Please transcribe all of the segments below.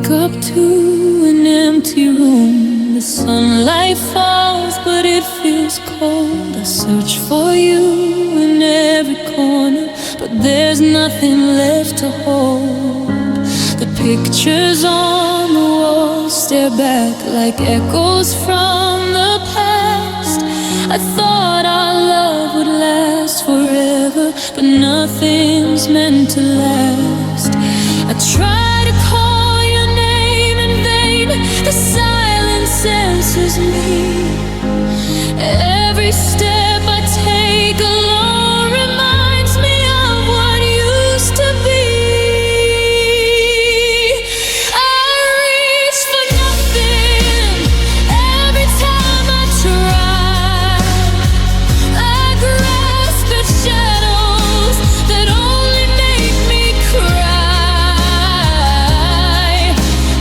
up to an empty room. The sunlight falls, but it feels cold. I search for you in every corner, but there's nothing left to hold. The pictures on the wall stare back like echoes from the past. I thought our love would last forever, but nothing's meant to last. I try to call your name in vain. The silence answers me. Every step I take alone reminds me of what used to be. I reach for nothing every time I try. I grasp at shadows that only make me cry.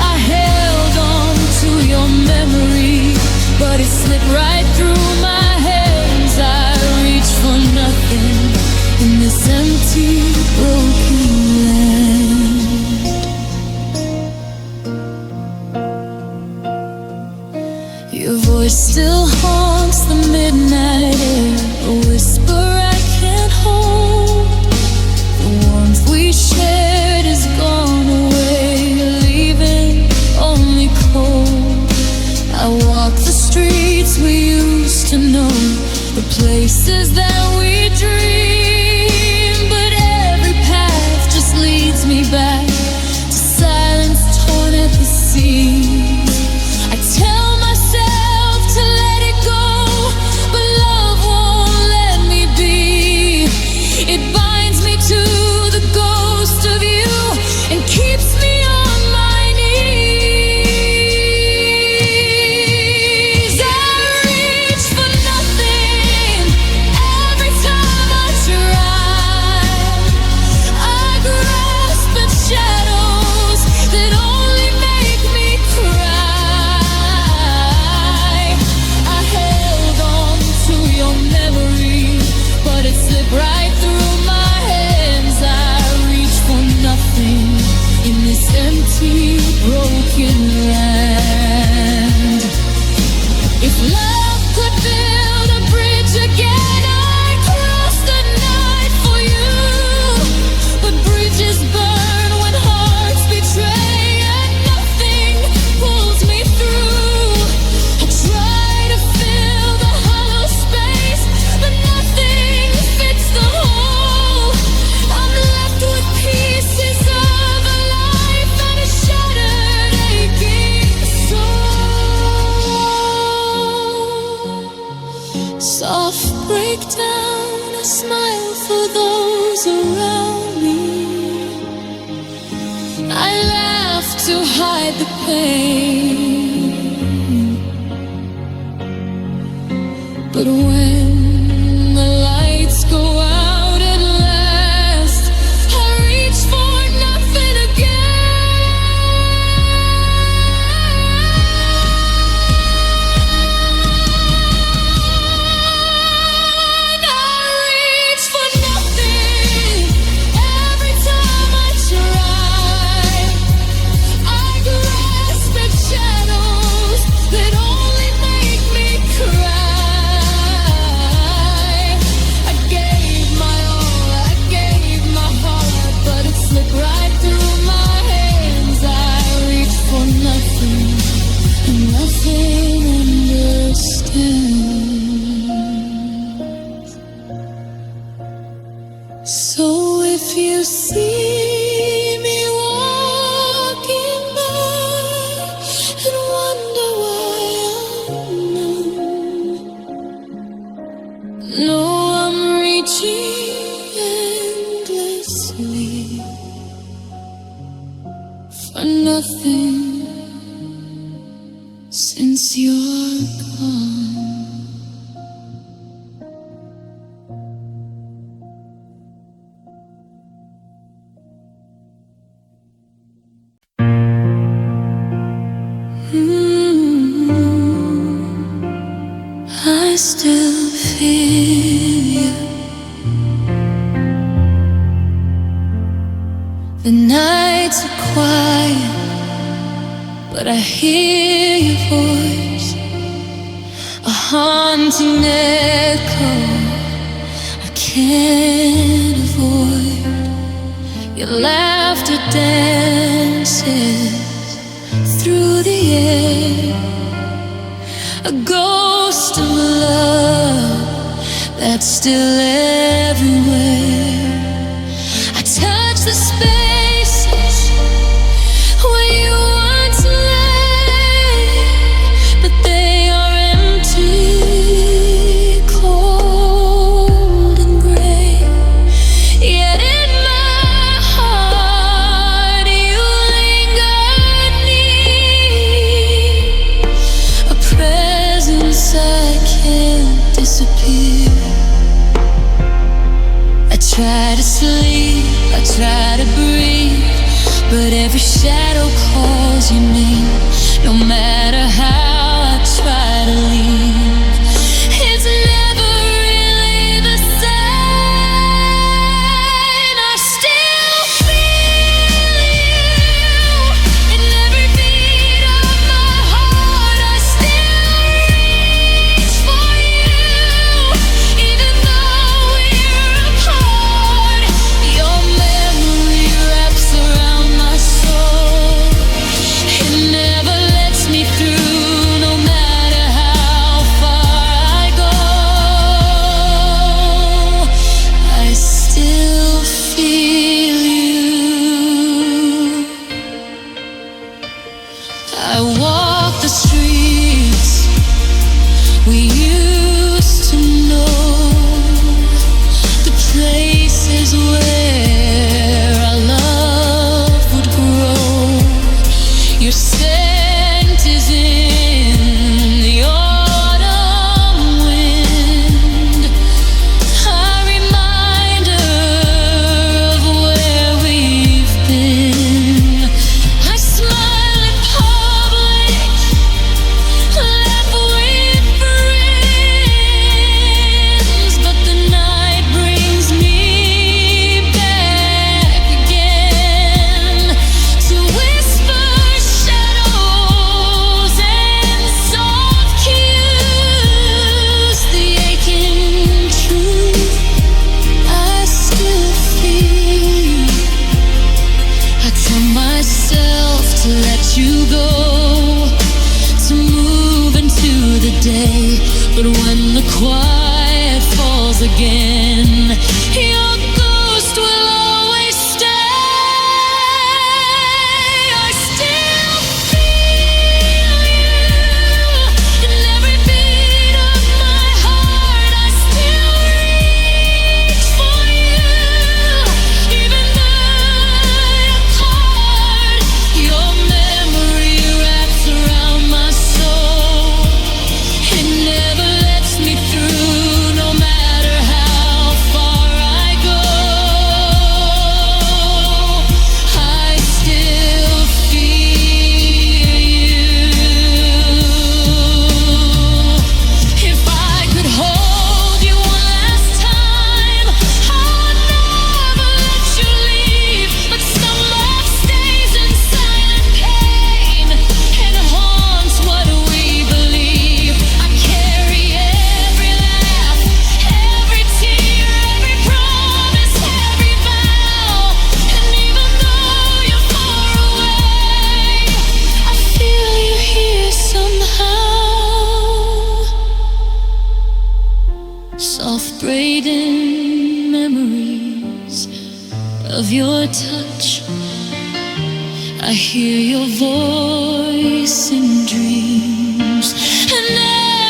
I held on to your memory, but it slipped right through my hands. I reach for nothing in this empty, broken land. Your voice still haunts the midnight air, a whisper I can't hold. The warmth we shared is gone away, leaving only cold. I walk the streets we used to know, the places that we dreamed, but every path just leads me back to silence torn at the seams. I tell myself to let it go, but love won't let me be. It binds me to the ghost of you and keeps me on my knees. I reach for nothing every time I try. I grasp at shadows that only make me cry. I held on to your memory, but it slipped right through my hands. I reach for nothing in this empty, broken land. If love could build a bridge again, I'd cross the night for you. But bridges burn when hearts betray, and nothing pulls me through. I try to fill the hollow space, but nothing fits the hole. I'm left with pieces of a life and a shattered, aching soul. Soft breakdown, a smile for those around me. I laugh to hide the pain, but when the lights go out at last, I reach for nothing again. I reach for nothing every time I try. I grasp at shadows that only make me cry. I gave my all, I gave my heart, but it slipped right through my hands. I reach for nothing, and nothing understands. So if you see me walking by and wonder why I'm numb, know I'm reaching endlessly for nothing since you're gone. I still feel you. The nights are quiet, but I hear your voice, a haunting echo I can't avoid. Your laughter dances through the air, a ghost of love that's still everywhere. I touch the spaces where you once lay, but they are empty, cold and gray. Yet in my heart you lingered near, a presence I can't disappear. I try to sleep, I try to breathe, but every shadow calls your name. No matter how I try to leave, it's never really the same. I still feel you in every beat of my heart. I still reach for you, even though we're apart. Your memory wraps around my soul. It never lets me through, no matter how far I go. I still feel you. I walk the streets we used to know, the places where our love would grow. Your scent is in the autumn wind, a reminder of where we've been. I smile in public, laugh with friends, but the night brings me back again to whisper shadows and soft cues, the aching truth I still feel. I tell myself to let you go, to move into the day, but when the quiet falls again, your ghost will always stay. I still feel you in every beat of my heart. I still reach for you, even though you're apart. Your memory wraps around my soul. It never lets me through, no matter how far I go. I still feel you. If I could hold you one last time, I'd never let you leave. But some love stays in silent pain and haunts what we believe. I carry every laugh, every tear, every promise, every vow. And even though you're far away, I feel you here somehow. Soft braiding memories of your touch. I hear your voice in dreams, and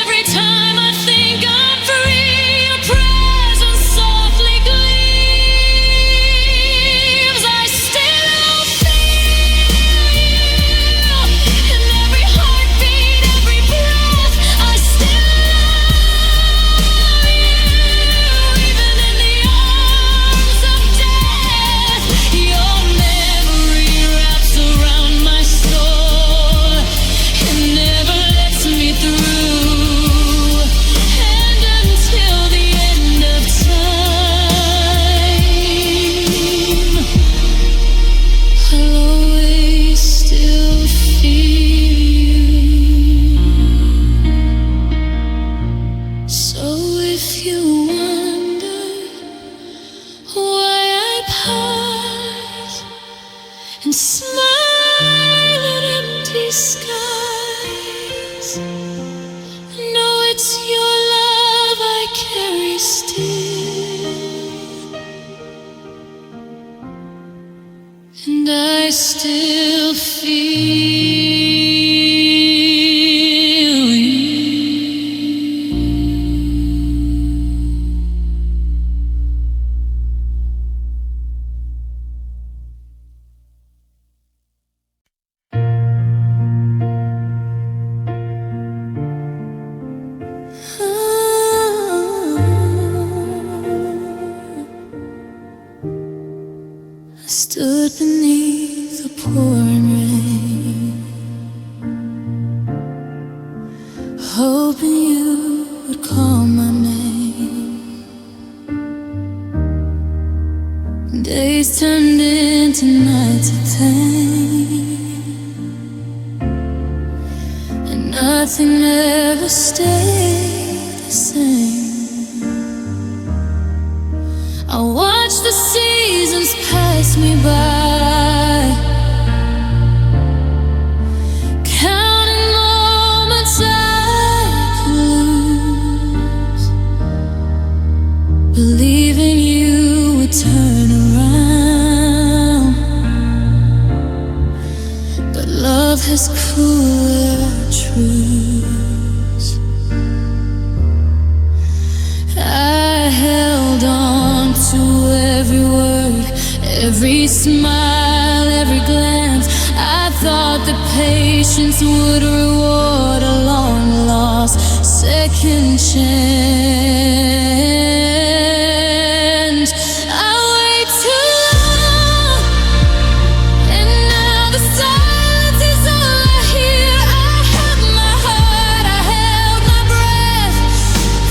every time I think I'm free, your presence softly gleams. I still feel you in every heartbeat, every breath. I still love you, even in the arms of death. Your memory wraps around my soul. It stood beneath the pouring rain, hoping you would call my name. Days turned into nights of pain, and nothing ever stayed the same. I watched the seasons pass me by, counting moments I could lose, believing you would turn around. But love has crueler truths. I held on to every word, every smile, every glance. I thought that patience would reward a long lost second chance. I wait too long, and now the silence is all I hear. I held my heart, I held my breath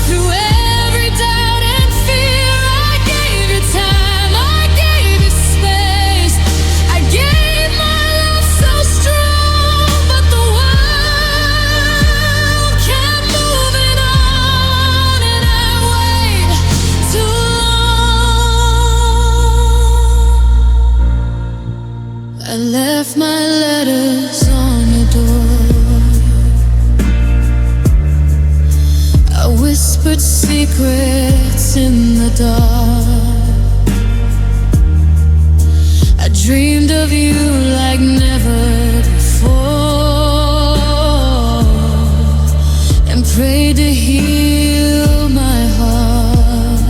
through every doubt and fear. I gave you time, I gave you space, I gave my love so strong, but the world kept moving on, and I waited too long. I left my letters on your door, I whispered secrets in the dark. I dreamed of you like never before, and prayed to heal my heart.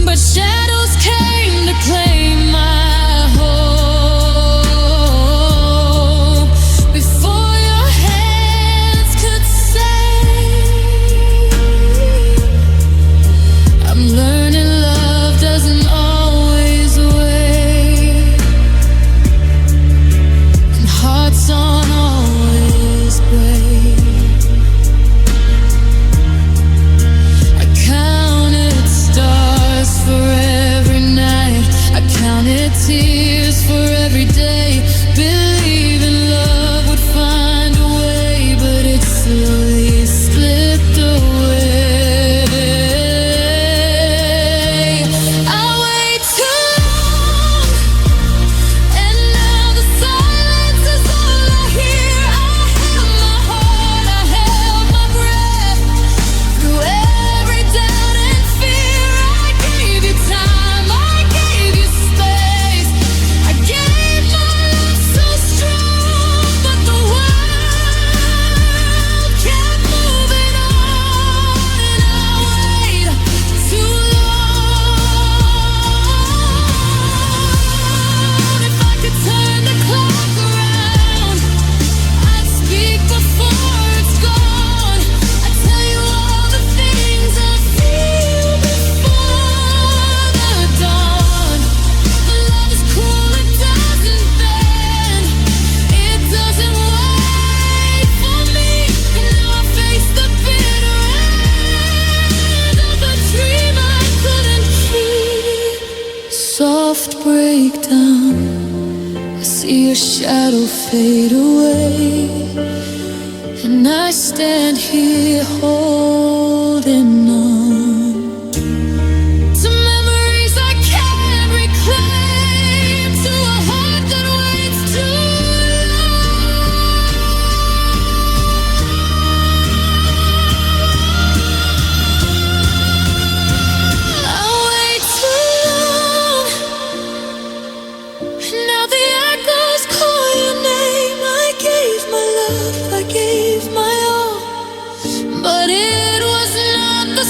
But shadows came to claim my hope before your hands could save. I'm learning love doesn't always wait, and hearts aren't always brave. I counted stars for every night, I counted tears for every day, believing love would find a way, but it slowly slipped away. I wait too long, and now the silence is all I hear. I held my heart, I held my breath through every doubt and fear. I gave you time, I gave you space, I gave my love so strong, but the world kept moving on, and I waited too long. If I could turn the clock around, I'd speak before it's gone. I'd tell you all the things I feel before the dawn. But love is cruel, it doesn't bend, it doesn't wait for me. And now I face the bitter end of the dream I couldn't keep. Soft breakdown, I see your shadow fade away, and I stand here holding on to memories I can't reclaim, to a heart that waits too long. I wait too long, and now the echoes call your name. I gave my love, I gave my all, but it was not the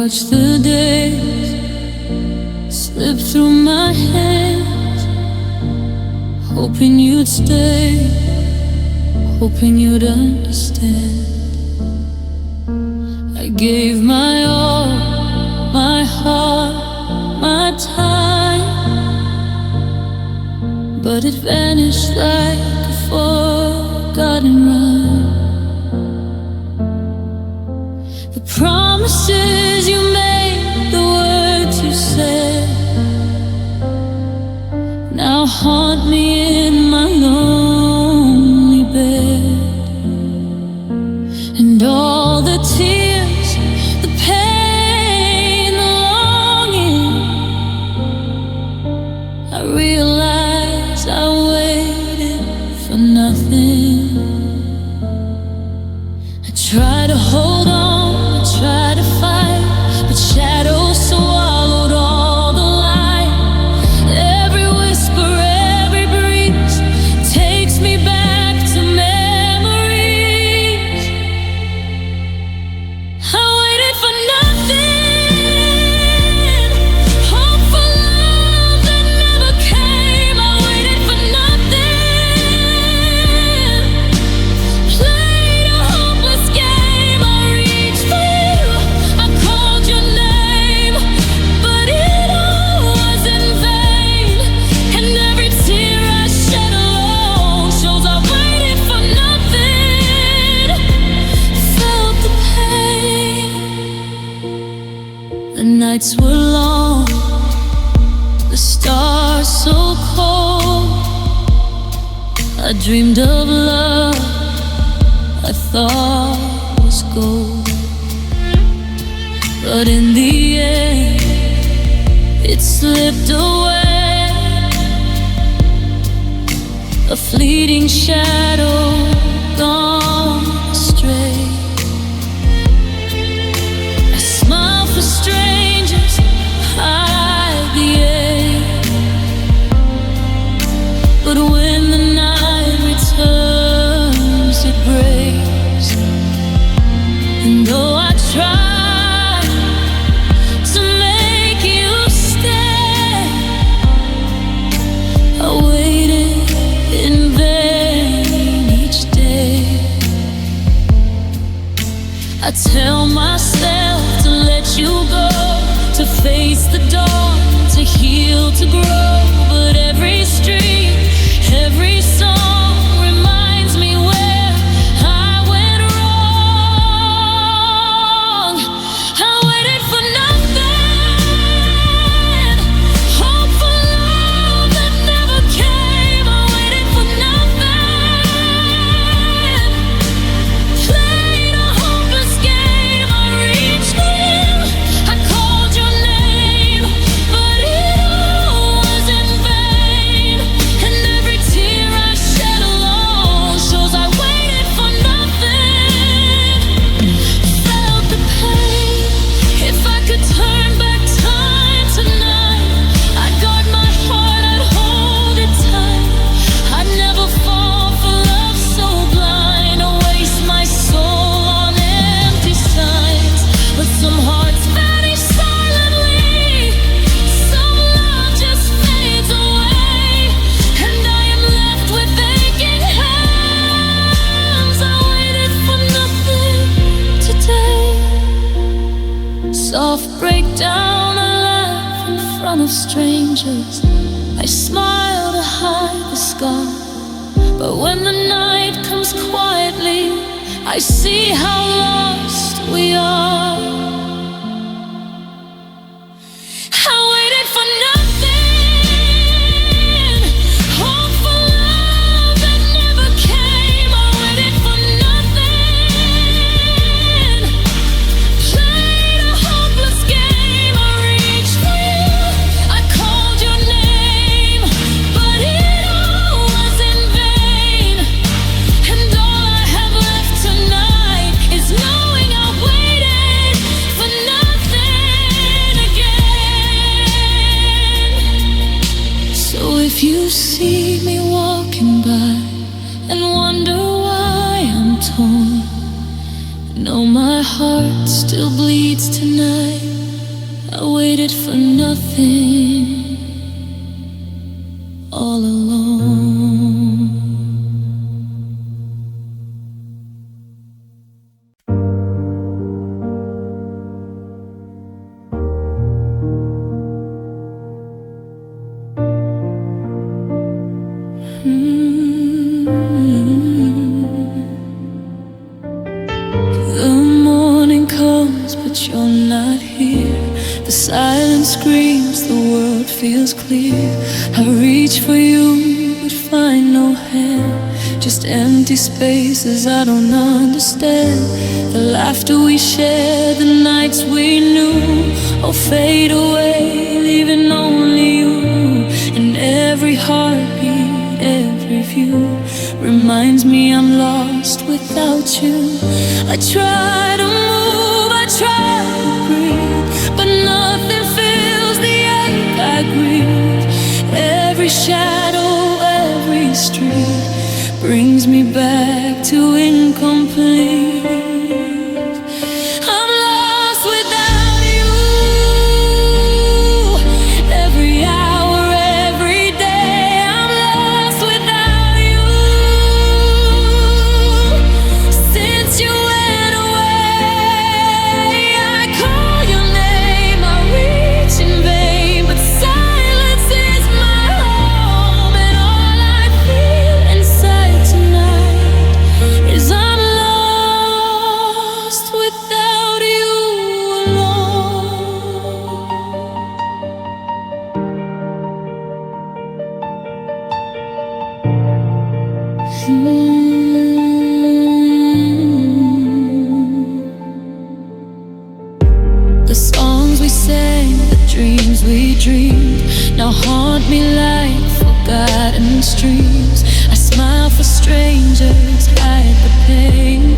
watch the days slip through my hands, hoping you'd stay, hoping you'd understand. I gave my all, my heart, my time, but it vanished like a forgotten rhyme. The promises you made, the words you said, now haunt me in my lonely bed. And all the tears, the pain, the longing, I realized I waited for nothing. I tried to hold on, I tried to fight, but shadows swallowed all the light. Every whisper, every breeze takes me back to memories. I waited for nothing, hope for love that never came. I waited for nothing, played a hopeless game. I reached for you, I called your name, but it all was in vain. And every tear I shed alone shows I waited for nothing, felt the pain. The nights were long, the stars so cold. I dreamed of love I thought was gold, but in the end it slipped away, a fleeting shadow gone astray. I smile for strangers, hide the ache, but when the night returns it breaks. And though I try to make you stay, I waited in vain each day. I tell myself to let you go, to face the dawn, to heal, to grow. But every street, every song reminds me where I went wrong. I waited for nothing, hope for love that never came. I waited for nothing, played a hopeless game. I reached for you, I called your name, but it all was in vain. And every tear I shed alone shows I waited for nothing, felt the pain. If I could turn back time tonight, I'd guard my heart, I'd hold it tight. I'd never fall for love so blind, or waste my soul on empty signs. But some hearts vanish silently, some love just fades away, and I am left with aching hands. I waited for nothing today. Soft breakdown, I laugh in front of strangers. I smile to hide the scar, but when the night comes quietly, I see how lost we are. I waited for nothing, hope for love that never came. I waited for nothing, played a hopeless game. I reached for you, I called your name, but it all was in vain. And all I have left tonight is knowing I waited for nothing again. So if you see me walking by and wonder why I'm torn, know my heart still bleeds tonight. I waited for nothing all alone. The morning comes, but you're not here. The silence screams, the world feels clear. I reach for you, but find no hand. Just empty spaces I don't understand. The laughter we shared, the nights we knew, all fade away, leaving only you. And every heartbeat, every view reminds me I'm lost without you. I try to move, I try to breathe, but nothing fills the ache I grieve. Every shadow, every street brings me back to incomplete. I'm lost without you. Every hour, every day, I'm lost without you. Since you went away, I call your name, I reach in vain, but silence is my home. And all I feel inside tonight is I'm lost without you alone. The songs we sang, the dreams we dreamed, now haunt me like forgotten streams. I smile for strangers, hide the pain,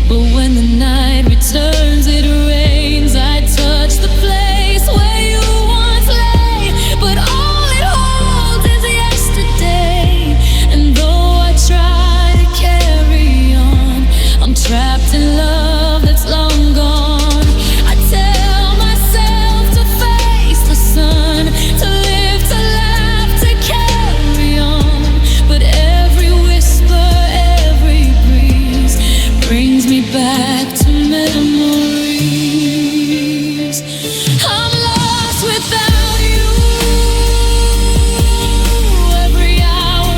but when the night returns, it rains. I touch the place where you once lay, but all it holds is yesterday. And though I try to carry on, I'm trapped in love that's long gone. I tell myself to face the sun, to live, to laugh, to carry on, but every whisper, every breeze brings me back to memories. I'm lost without you. Every hour,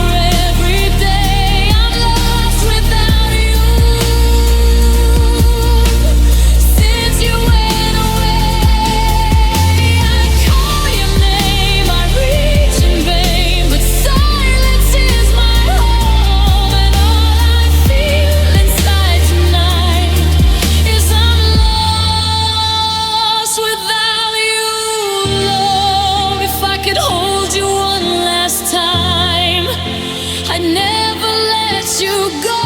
every day, I'm lost without you. Since you went away, I call your name, I reach in vain, but silence is my home. And all I feel inside tonight is I'm lost without you alone. If I could hold you one last time, I'd never let you go.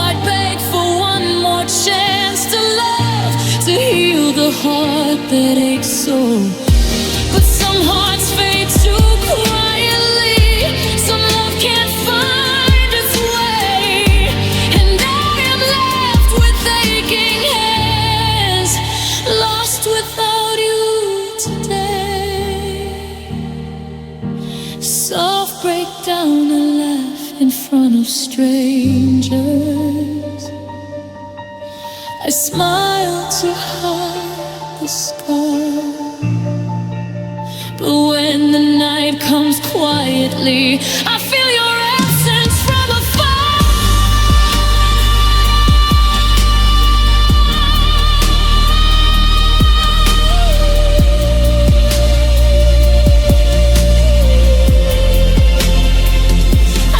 I'd beg for one more chance to love, to heal the heart that aches so. But some hearts fade too quietly, some love can't find its way, and I am left with aching hands, lost without you today. Soft breakdown and laugh in front of strangers. I smile to hide the scar, but when the night comes quietly, I feel your absence from afar.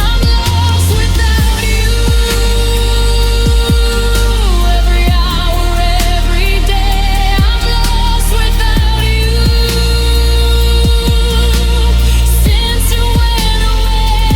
I'm lost without you. Every hour, every day, I'm lost without you. Since you went away,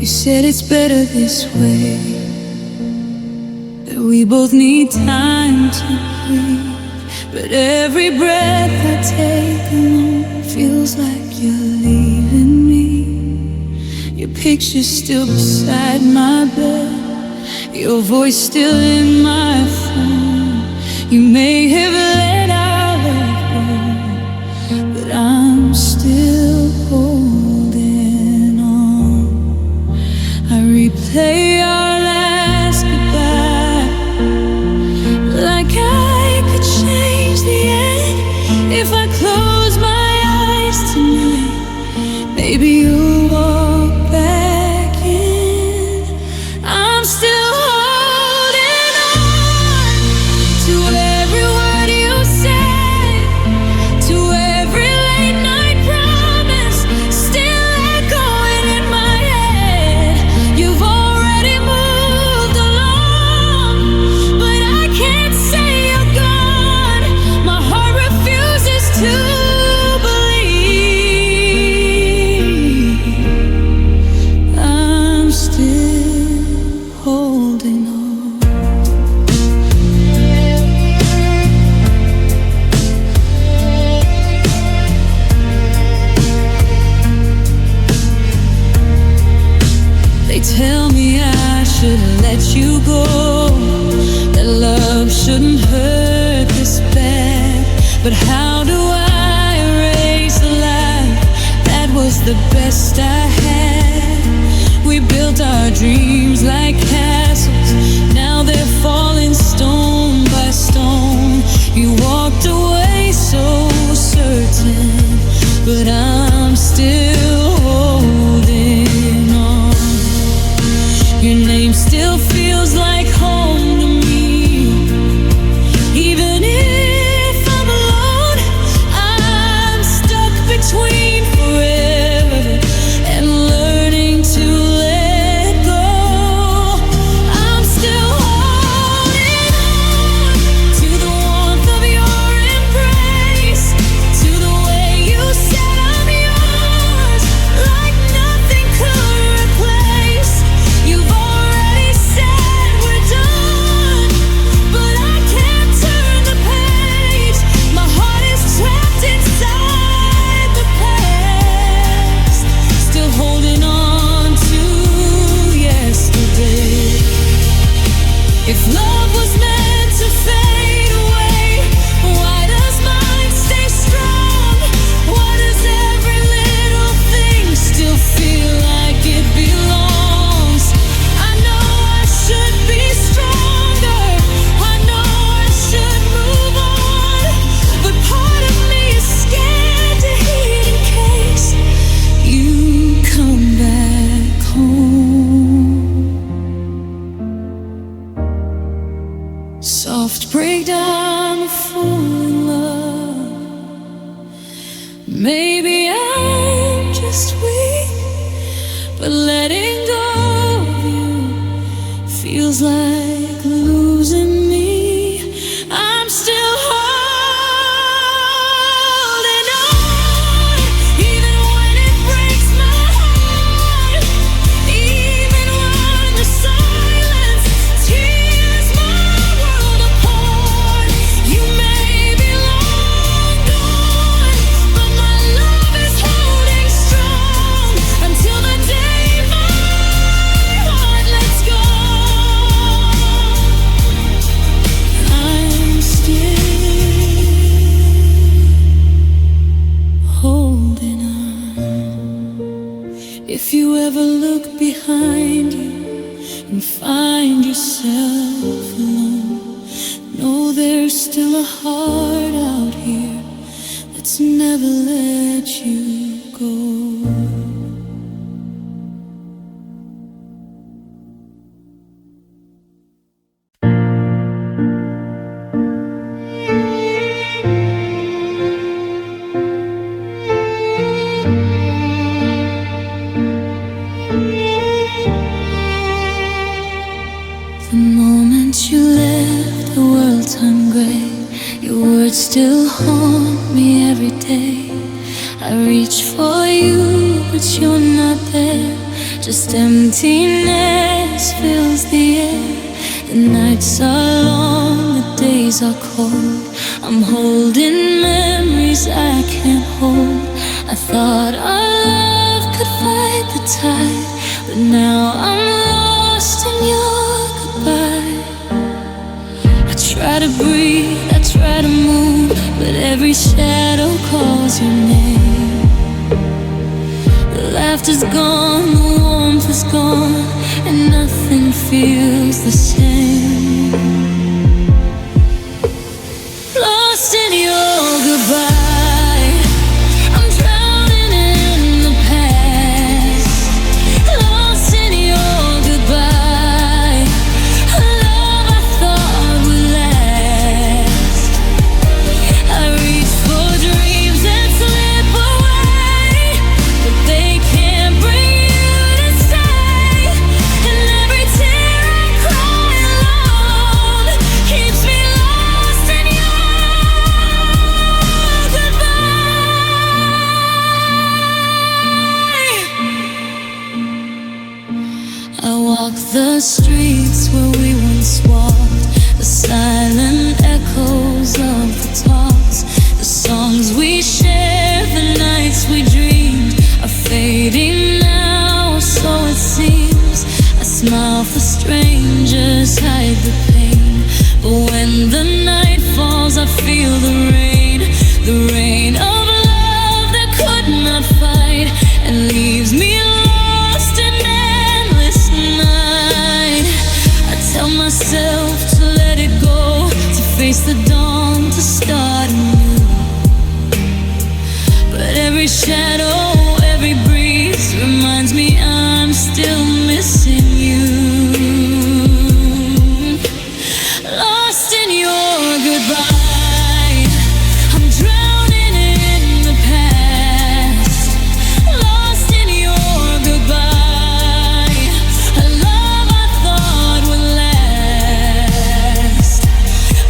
You said it's better this way, that we both need time to breathe. But every breath I take alone feels like you're leaving me. Your picture's still beside my bed, your voice still in my phone. You may have let our love go, but I'm still holding on. I replay our last goodbye, like I could change the end. If I close my eyes tonight, maybe you'll walk back in. I'm still holding on to every word you said, to every late night promise, still echoing in my head. You've already moved along, but I can't say you're gone. My heart refuses to believe. I'm still holding on. They tell me I should let you go, that love shouldn't hurt this bad. But how do I erase a life that was the best I had? We built our dreams like castles, now they're falling stone by stone. You walked away so certain, but I'm still holding on. Your name still feels like home to me. Even if I'm alone, I'm stuck between forever and learning to let go. I'm still holding on to the warmth of your embrace, to the way you said I'm yours, like nothing could replace. You've already said we're done, but I can't turn the page. My heart is trapped inside the past, still holding on to yesterday. If love was meant to fade away, why does mine stay strong? Why does every little thing still feel like it belongs? I know I should be stronger, I know I should move on, but part of me is scared to heat in case you come back home. Soft breakdown before love. Maybe I'm just weak, but letting go of you feels like losing me. I'm still holding on, even when it breaks my heart, even when the silence tears my world apart. You may be long gone, but my love is holding strong until the day my heart lets go. I'm still holding on. If you ever look behind you and find yourself alone, know there's still a heart out here that's never let you go. The moment you left, the world turned gray. Your words still haunt me every day. I reach for you, but you're not there. Just emptiness fills the air. The nights are long, the days are cold. I'm holding memories I can't hold. I thought our love could fight the tide, but now I'm lost in your goodbye. I try to breathe, I try to move, but every shadow calls your name. The laughter's gone, the warmth is gone, and nothing feels the same. Lost in your goodbye, I'm drowning in the past. Lost in your goodbye, a love I thought would last. I reach for dreams that slip away, but they can't bring you to stay. And every tear I cry alone keeps me lost in your goodbye. I walk the streets where we once walked, the silent echoes of the talks, the songs we shared, the nights we dreamed are fading now, so it seems. I smile for strangers, hide the pain, but when the night falls I feel the rain of love that could not fight, and leaves me lost in endless night. I tell myself to let it go, to face the dawn, to start anew, but every shadow, every breeze reminds me I'm still missing you. Lost in your goodbye, I'm drowning in the past. Lost in your goodbye, a love I thought would last.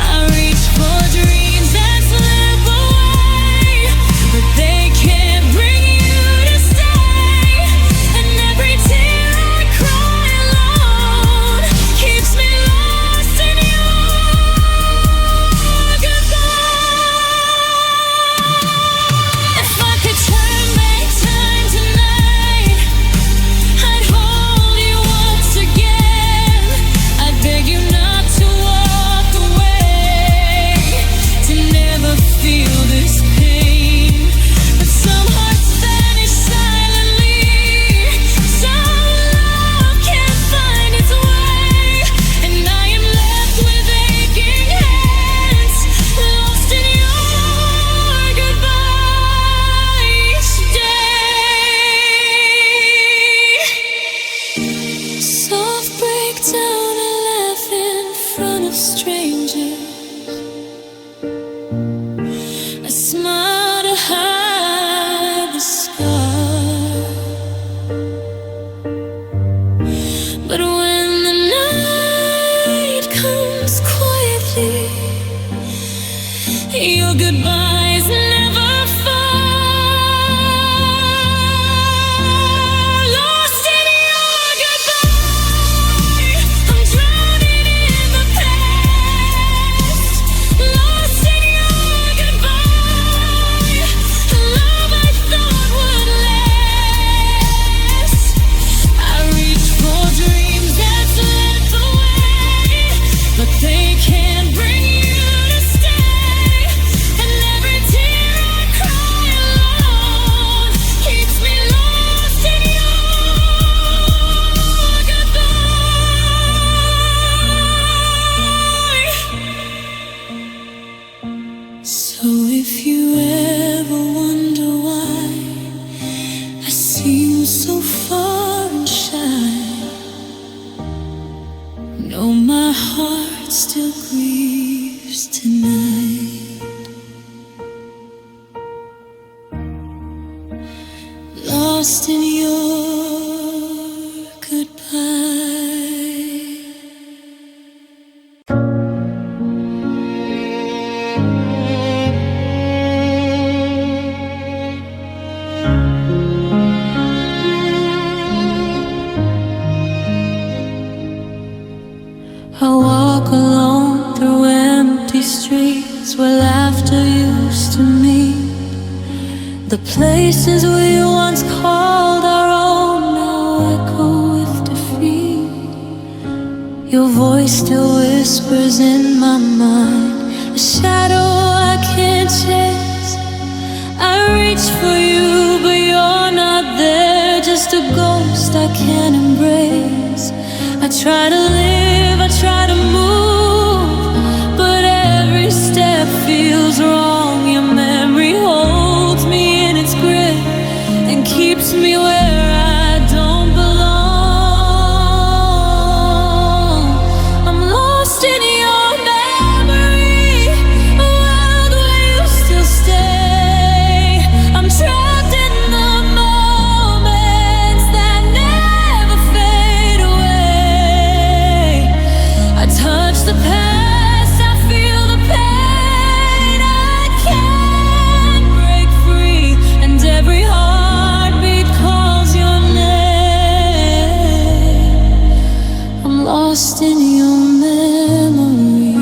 I reach for dreams that slip away, but they can't bring you to stay. And every tear I cry alone keeps me lost in your goodbye. If I could turn back time tonight, I'd hold you once again. I'd beg you not to walk away, to never feel this pain. But some hearts vanish silently, some love can't find its way, and I am left with aching hands, lost in your goodbye each day. Soft breakdown, I laugh in front of strangers. I smile to hide the scar, but when the night comes quietly, your goodbyes never fall. Lost in your goodbye, I'm drowning in the past. Lost in your goodbye, a love I thought would last. I reach for dreams that slip away, but they can't bring you to stay. And every tear I cry alone keeps me lost in your goodbye. So if you ever wonder why I seem so far and shy, know my heart still grieves tonight. Lost in your goodbye. The places we once called our own now echo with defeat. Your voice still whispers in my mind, a shadow I can't chase. I reach for you, but you're not there, just a ghost I can't embrace. I try to live, I try to move, but every step feels wrong. Your memory holds me in its grip and keeps me where I don't belong. I'm lost in your memory, a world where you still stay. I'm trapped in the moments that never fade away. I touch the past, I feel the pain. I can't break free, and every heartbeat calls your name. I'm lost in your memory.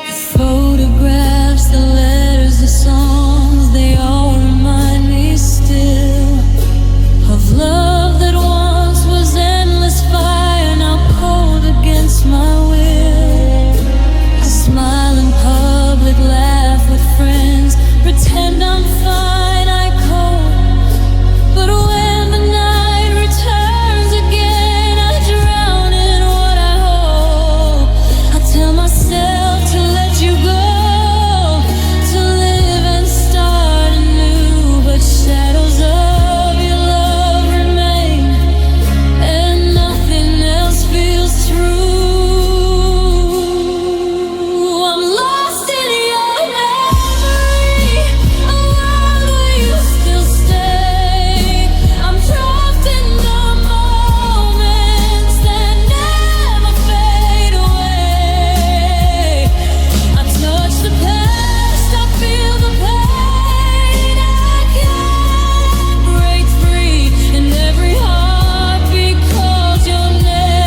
The photographs, the letters, the songs, they all remind me still of love that once was endless fire, now cold against my will. I smile in public, laugh with friends, pretend I'm fine, I cope. But when the night returns again, I drown in what I hope. I tell myself to let you go, to live and start anew, but shadows of your love remain, and nothing else feels true. I'm lost in your memory, a world where you still stay. I'm trapped in the moments that never fade away. I touch the past, I feel the pain. I can't break free, and every heartbeat calls your name.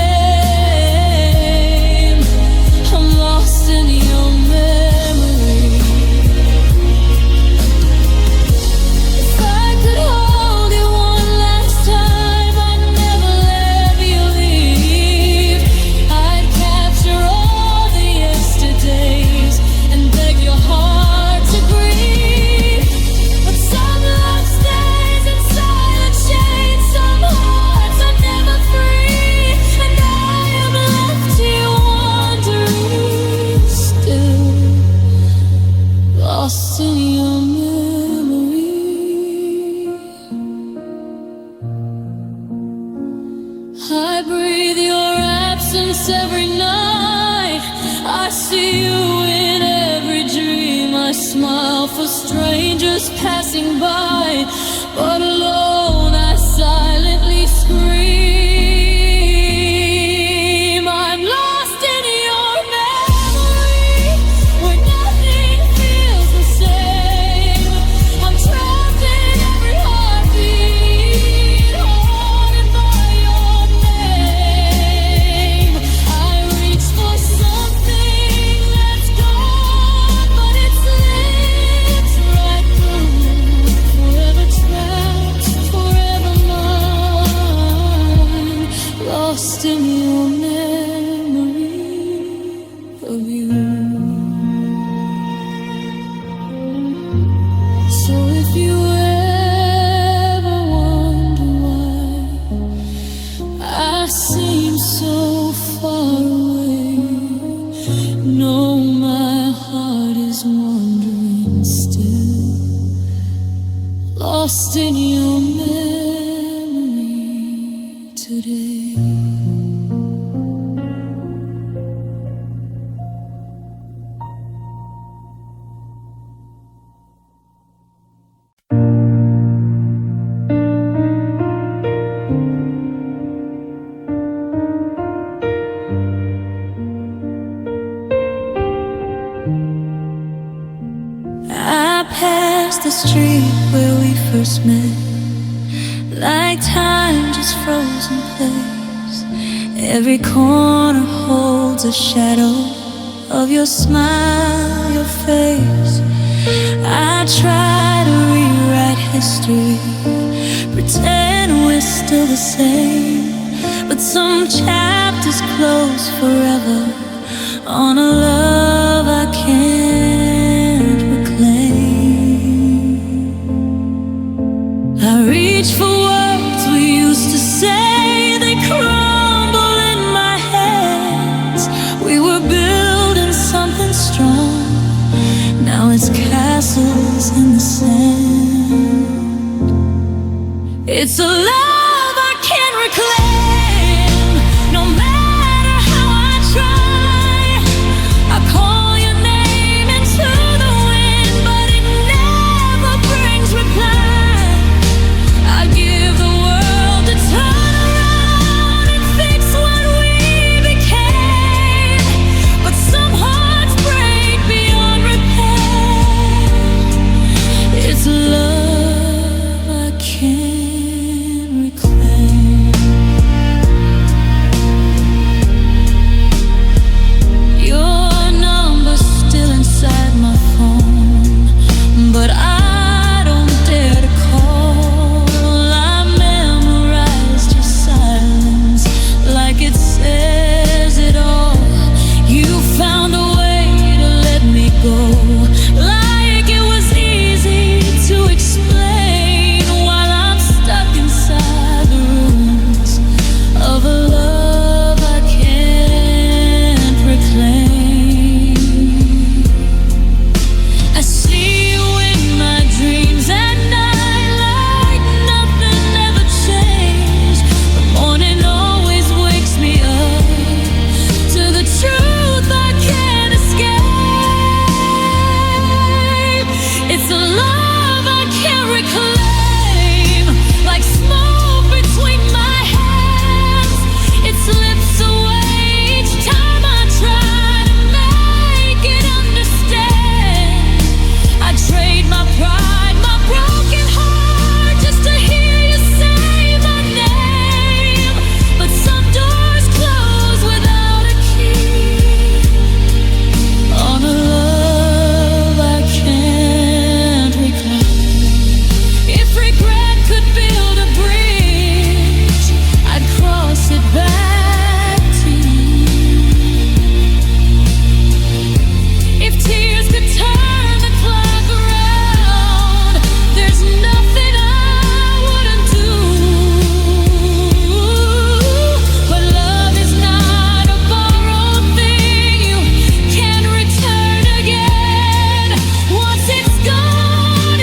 I'm lost in your memory. If I could hold you one last time, I'd never let you leave. I'd capture all the yesterdays and beg your heart to grieve. But some love stays in silent shades, some hearts are never free, and I am left here wandering still, lost in your memory. I breathe your absence every night. I see you in every dream. I smile for strangers passing by, but alone I silently scream. I'm lost in your memory, where nothing feels the same. I'm trapped in every heartbeat, haunted by your name. I reach for something that's gone, but it slips right through. Forever trapped, forever mine, lost in your memory of you. So if you ever wonder why I seem so far away, know my heart is wandering still, lost in your memory today. I passed the street where we first met, like time just froze in place. Every corner holds a shadow of your smile, your face. I try to rewrite history, pretend we're still the same, but some chapters close forever on a love I can't reclaim. I reach for words we used to say, they crumble in my hands. We were building something strong, now it's castles in the sand. It's a love I can't reclaim, no matter how I try. I call your name into the wind, but it never brings reply. I give the world to turn around and fix what we became, but some hearts break beyond repair. It's love I can't reclaim. Your number's still inside my phone, but I don't dare to call. I memorized your silence like it says it all. You found a way to let me go, like it was easy to explain, while I'm stuck inside the ruins of a love I can't reclaim. I see you in my dreams at night, like nothing ever changed. The morning always wakes me up to the truth I can't escape. It's a love I can't reclaim, like smoke between my hands. It slips away each time I try to make it understand. I trade my pride, my broken heart, just to hear you say my name. But some doors close without a key on a love I can't reclaim. If regret could build a bridge, I'd cross it back to you. If tears could turn the clock around, there's nothing I wouldn't do. But love is not a borrowed thing you can return again. Once it's gone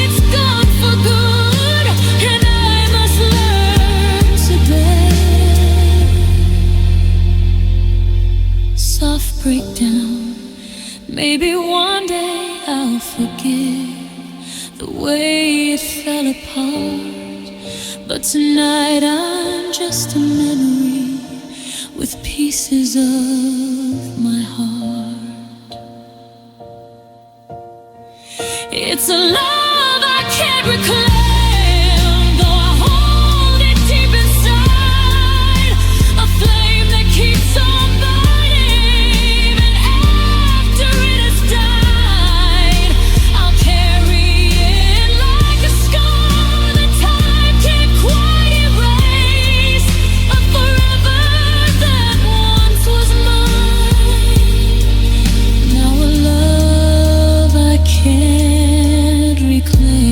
for good, and I must learn to bear. Soft breakdown, maybe one day I'll forgive the way it fell apart. But tonight I'm just a memory with pieces of my heart. It's a love I can't reclaim, though I hold it deep inside, a flame that keeps on burning, and after it has died, I'll carry it like a scar that time can't quite erase, a forever that once was mine. Now a love I can't reclaim.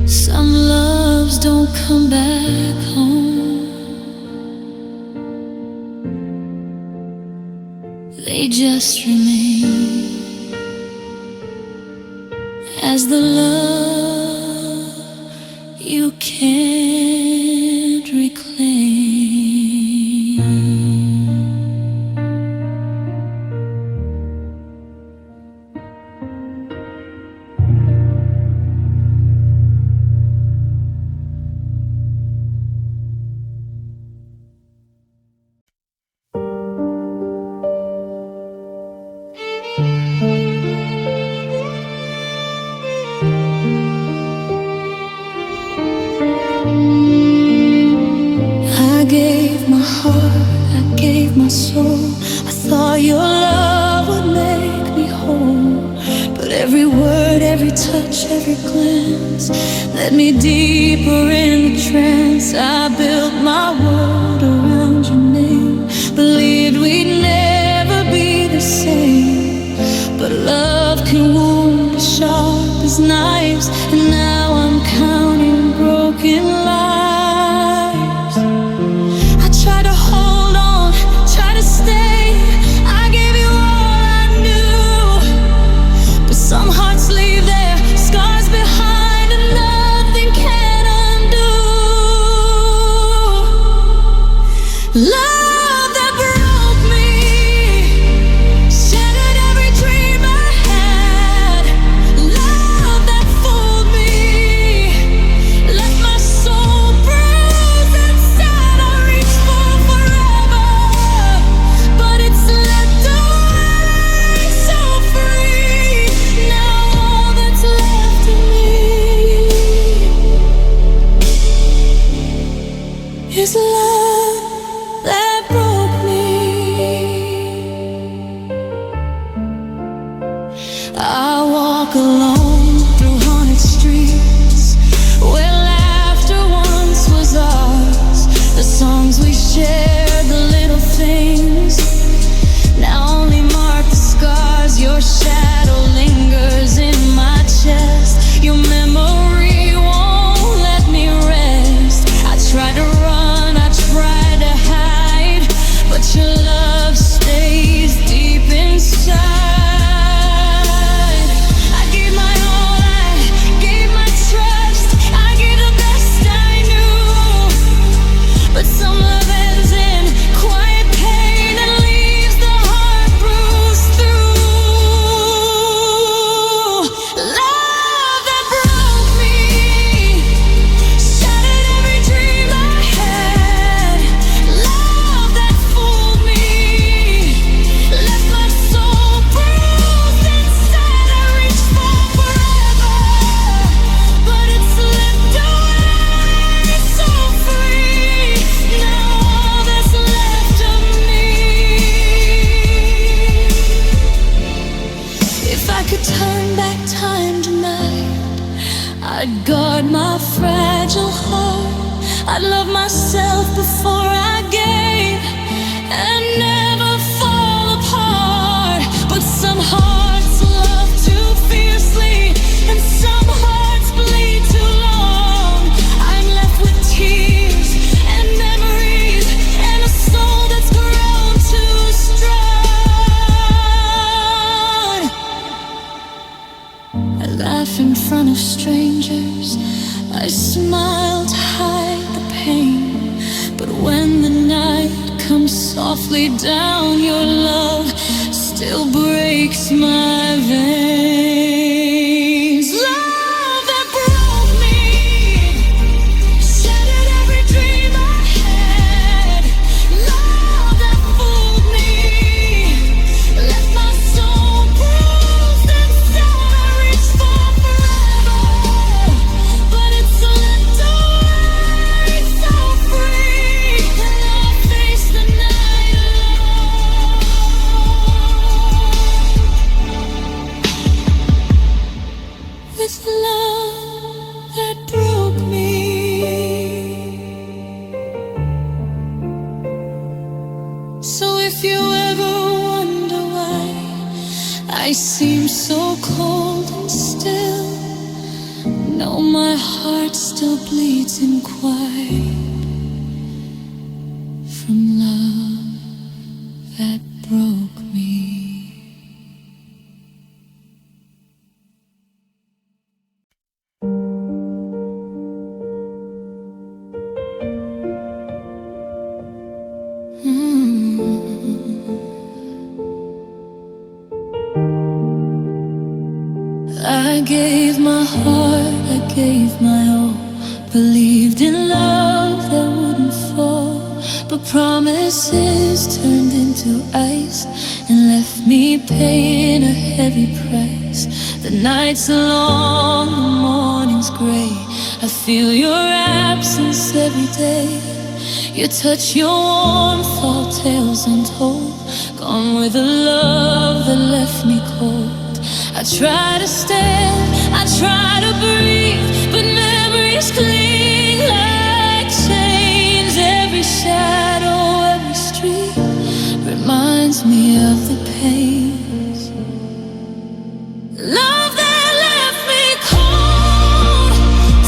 Some loves don't come back home, they just remain as the love you can't reclaim. Every word, every touch, every glance led me deeper in the trance. I built my world around your name, believed we'd never be the same. But love can wound as sharp as knives, and now I'm counting broken lives. I try to hold on, try to stay. I gave you all I knew, but some hearts leave their scars behind, and nothing can undo. Love that broke me, shattered every dream I had. Love that fooled me, left my soul bruised and sad. I reached for forever, but it's slipped away so free. Now all that's left of me is love that broke me. I walk alone through haunted streets where laughter once was ours. The songs we shared, the little things now only mark the scars. Your shadow lingers in my chest. Your memory won't let me rest. I try to run, I try to hide, but your love stays deep inside. I gave my all, I gave my trust, I gave the best I knew, but some love ends in quiet pain and leaves the heart bruised through. Love that broke me, shattered every dream I had. Love that fooled me, left my soul bruised and sad. I reached for forever, but it slipped away so free. Now all that's left of me. If I could turn back time tonight, I'd guard my fragile heart. I'd love myself before I gave and never fall apart. But some hearts love too fiercely, and some hearts bleed too long. I'm left with tears and memories and a soul that's grown too strong. I laugh in front of strangers, I smile to hide the pain. But when the night comes softly down, your love still breaks my veins. Love that broke me, shattered every dream I had. Love that fooled me, left my soul bruised and sad. I reached for forever, but it slipped away so free. And I face the night alone with love that broke me. So if you ever wonder why I seem so cold and still, know my heart still bleeds in quiet from love that broke me. I gave my heart, I gave my all, believed in love that wouldn't fall. But promises turned into ice and left me paying a heavy price. The night's long, the morning's gray. I feel your absence every day. Your touch, your warmth, all tales untold. Gone with a love that left me cold. I try to stand, I try to breathe, but memories cling like chains. Every shadow, every street reminds me of the pains. Love that left me cold,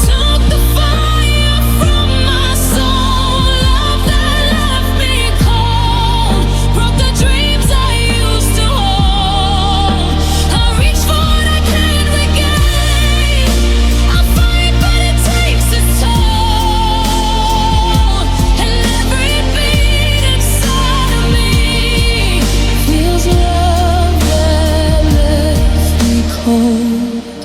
took the fire from my soul. Love that left me cold, broke the dreams I used to hold. I reach for what I can't regain, I fight but it takes its toll. And every beat inside of me feels love that left me cold.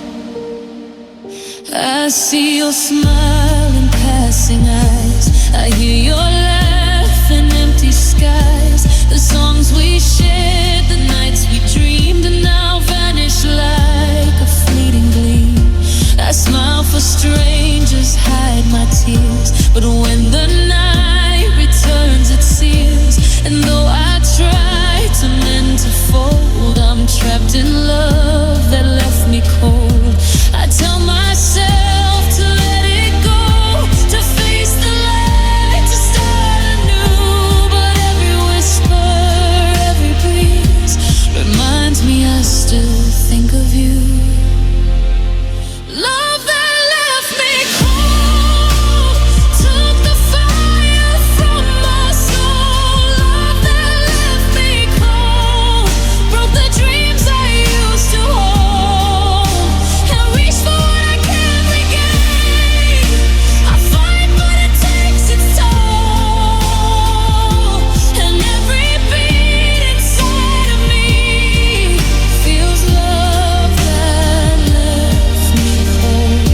I see your smile in passing eyes, I hear your laugh in empty skies. The songs we shared, the nights we dreamed, and now vanish like a fleeting gleam. I smile for strangers, hide my tears, but when the night returns it seals. And though I try to mend to fold, I'm trapped in love that left me cold. I tell myself to let it go, to face the light, to start anew. But every whisper, every breeze reminds me I still think of you. Love that left me cold, took the fire from my soul. Love that left me cold, broke the dreams I used to hold. And reach for what I can't regain, I fight but it takes its toll. And every beat inside of me feels love that left me cold.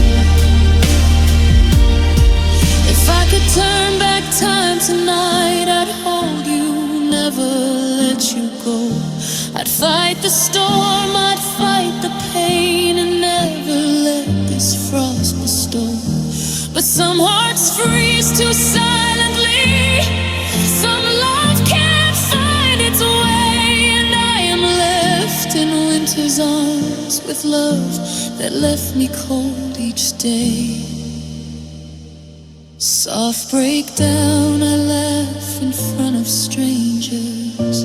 If I could turn back time tonight, I'd hold you, never let you go. I'd fight the storm, I'd fight the pain, and never let this frost bestow. But some hearts freeze too silently, some love can't find its way. And I am left in winter's arms with love that left me cold each day. Soft breakdown, I laugh in front of strangers,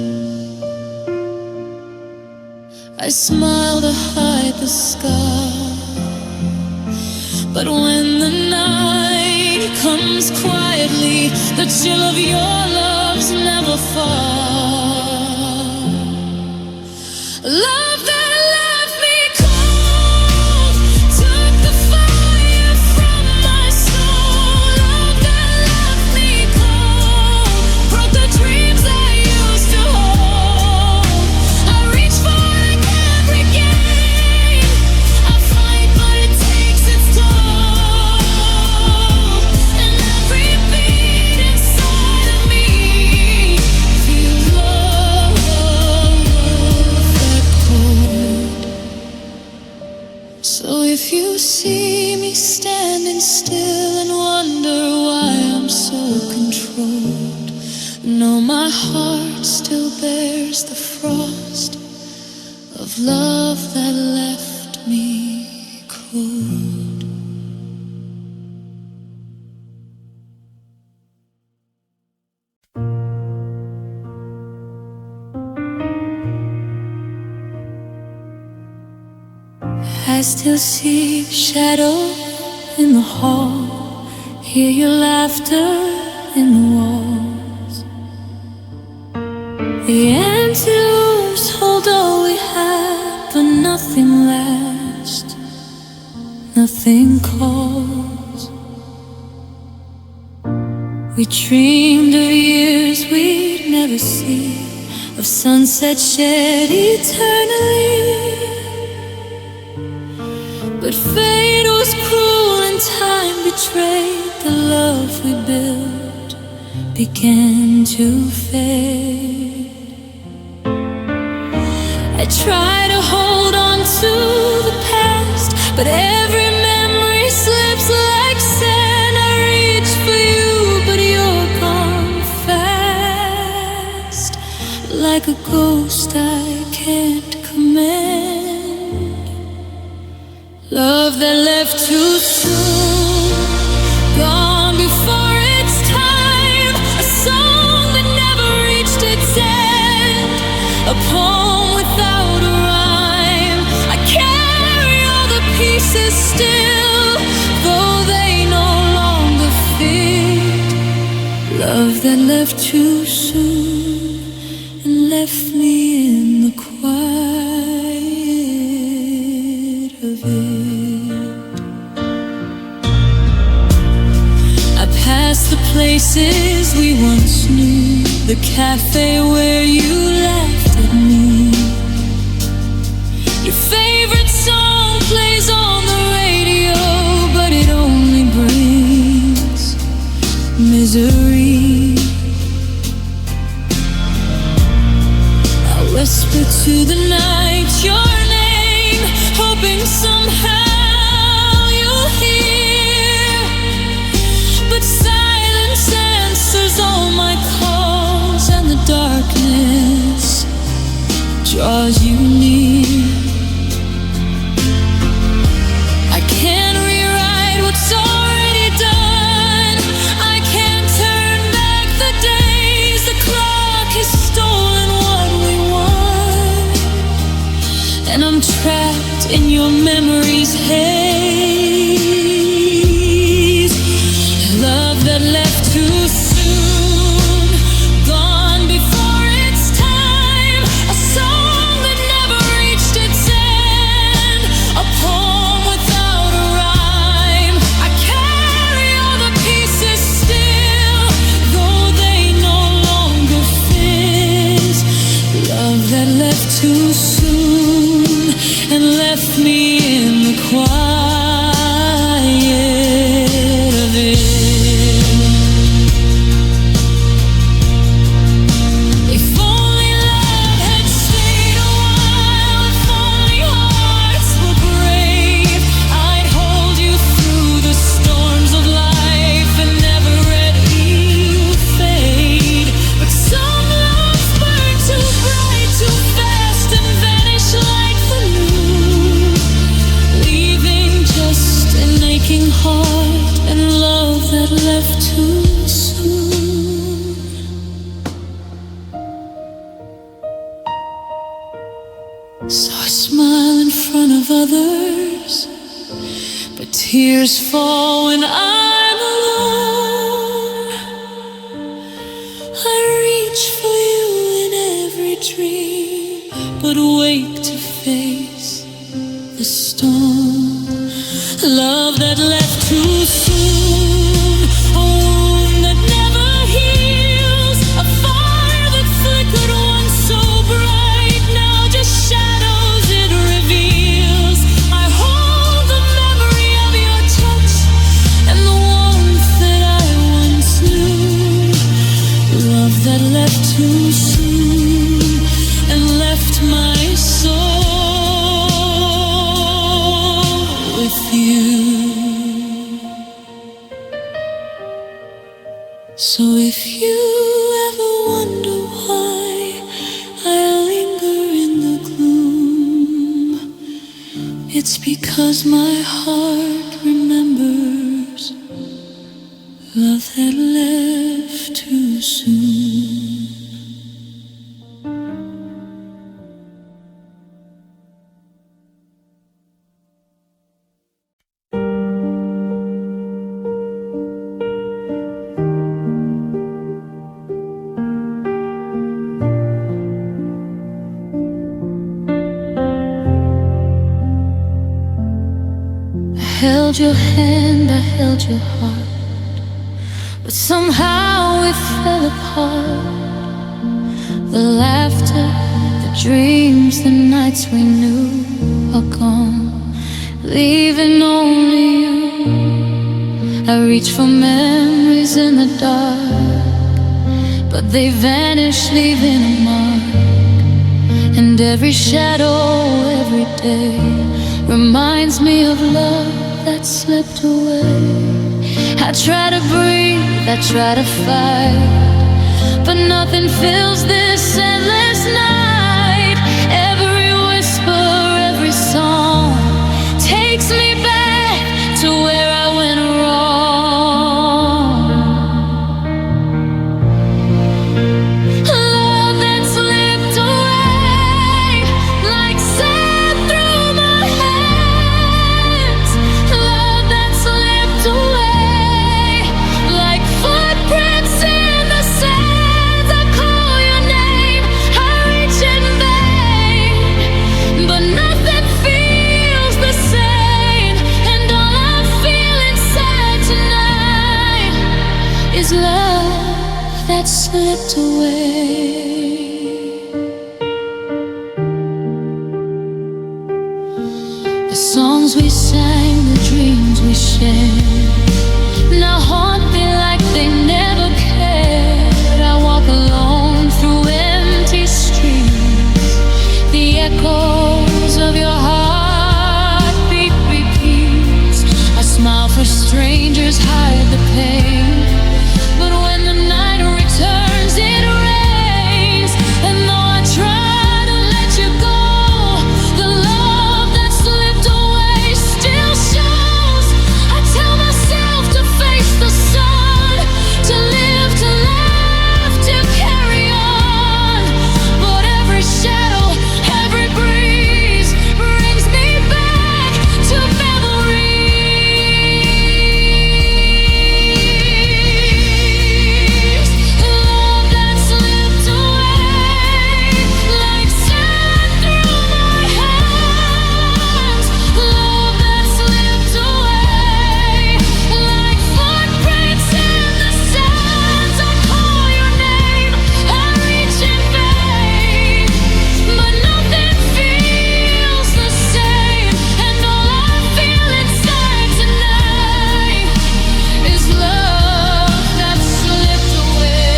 I smile to hide the scar. But when the night comes quietly, the chill of your love's never far. Love that left me cold, took the fire from my soul. Love that left me cold, broke the dreams I used to hold. I reach for what I can't regain, I fight but it takes its toll. And every beat inside of me feels love that cold. So if you see me standing still and wonder why I'm so controlled, know my heart still bears the frost of love that left me cold. I still see shadow in the hall, hear your laughter in the walls. The empty rooms hold all we had, but nothing lasts, nothing calls. We dreamed of years we'd never see, of sunset shed eternally. But fate was cruel and time betrayed. The love we built began to fade. I try to hold on to the past, but every memory slips like sand. I reach for you, but you're gone fast. Like a ghost I can't command. Love that left too soon, gone before its time. A song that never reached its end, a poem without a rhyme. I carry all the pieces still, though they no longer fit. Love that left too soon and left me in the quiet of it. I passed the places we once knew, the cafe where you laughed at me. Your favorite song plays on the radio, but it only brings misery. I whisper to the night your name, hoping somehow you'll hear, but silence answers all my calls, and the darkness draws you near. I can't rewrite what's already done. I can't turn back the days. The clock has stolen what we won, and I'm trapped in your memory's haze. Love that left too soon, gone before its time. A song that never reached its end, a poem without a rhyme. I carry all the pieces still, though they no longer fit. Love that left too soon and left me in the quiet of it. If only love had stayed a while, if only hearts were brave, I'd hold you through the storms of life and never let you fade. But some loves burn too bright, too fast, and vanish like the moon, leaving just an aching heart and love that left too soon. So I smile in front of others, but tears fall when I'm alone. I reach for you in every dream, but wake to face the storm. Love that left too soon, a wound that never heals, a fire that flickered once so bright, now just shadows it reveals. I hold the memory of your touch and the warmth that I once knew. Love that left too soon and left my soul with you. So if you ever wonder why I linger in the gloom, it's because my heart remembers love that left too soon. I held your hand, I held your heart, but somehow it fell apart. The laughter, the dreams, the nights we knew are gone, leaving only you. I reach for memories in the dark, but they vanish, leaving a mark. And every shadow, every day reminds me of love that slipped away. I try to breathe, I try to fight, but nothing fills this endless night. Every whisper, every song takes me slipped away. The songs we sang, the dreams we shared, now haunt me like they never cared. I walk alone through empty streets, the echoes of your heartbeat repeats. I smile for strangers, hide the pain, but when the night returns it rains. And though I try to let you go, the love that slipped away still shows. I tell myself to face the sun, to live, to laugh, to carry on. But every shadow, every breeze brings me back to memories. Love that slipped away like sand through my hands. Love that slipped away like footprints in the sands. I call your name, I reach in vain, but nothing feels the same. And all I feel inside tonight is love that slipped away.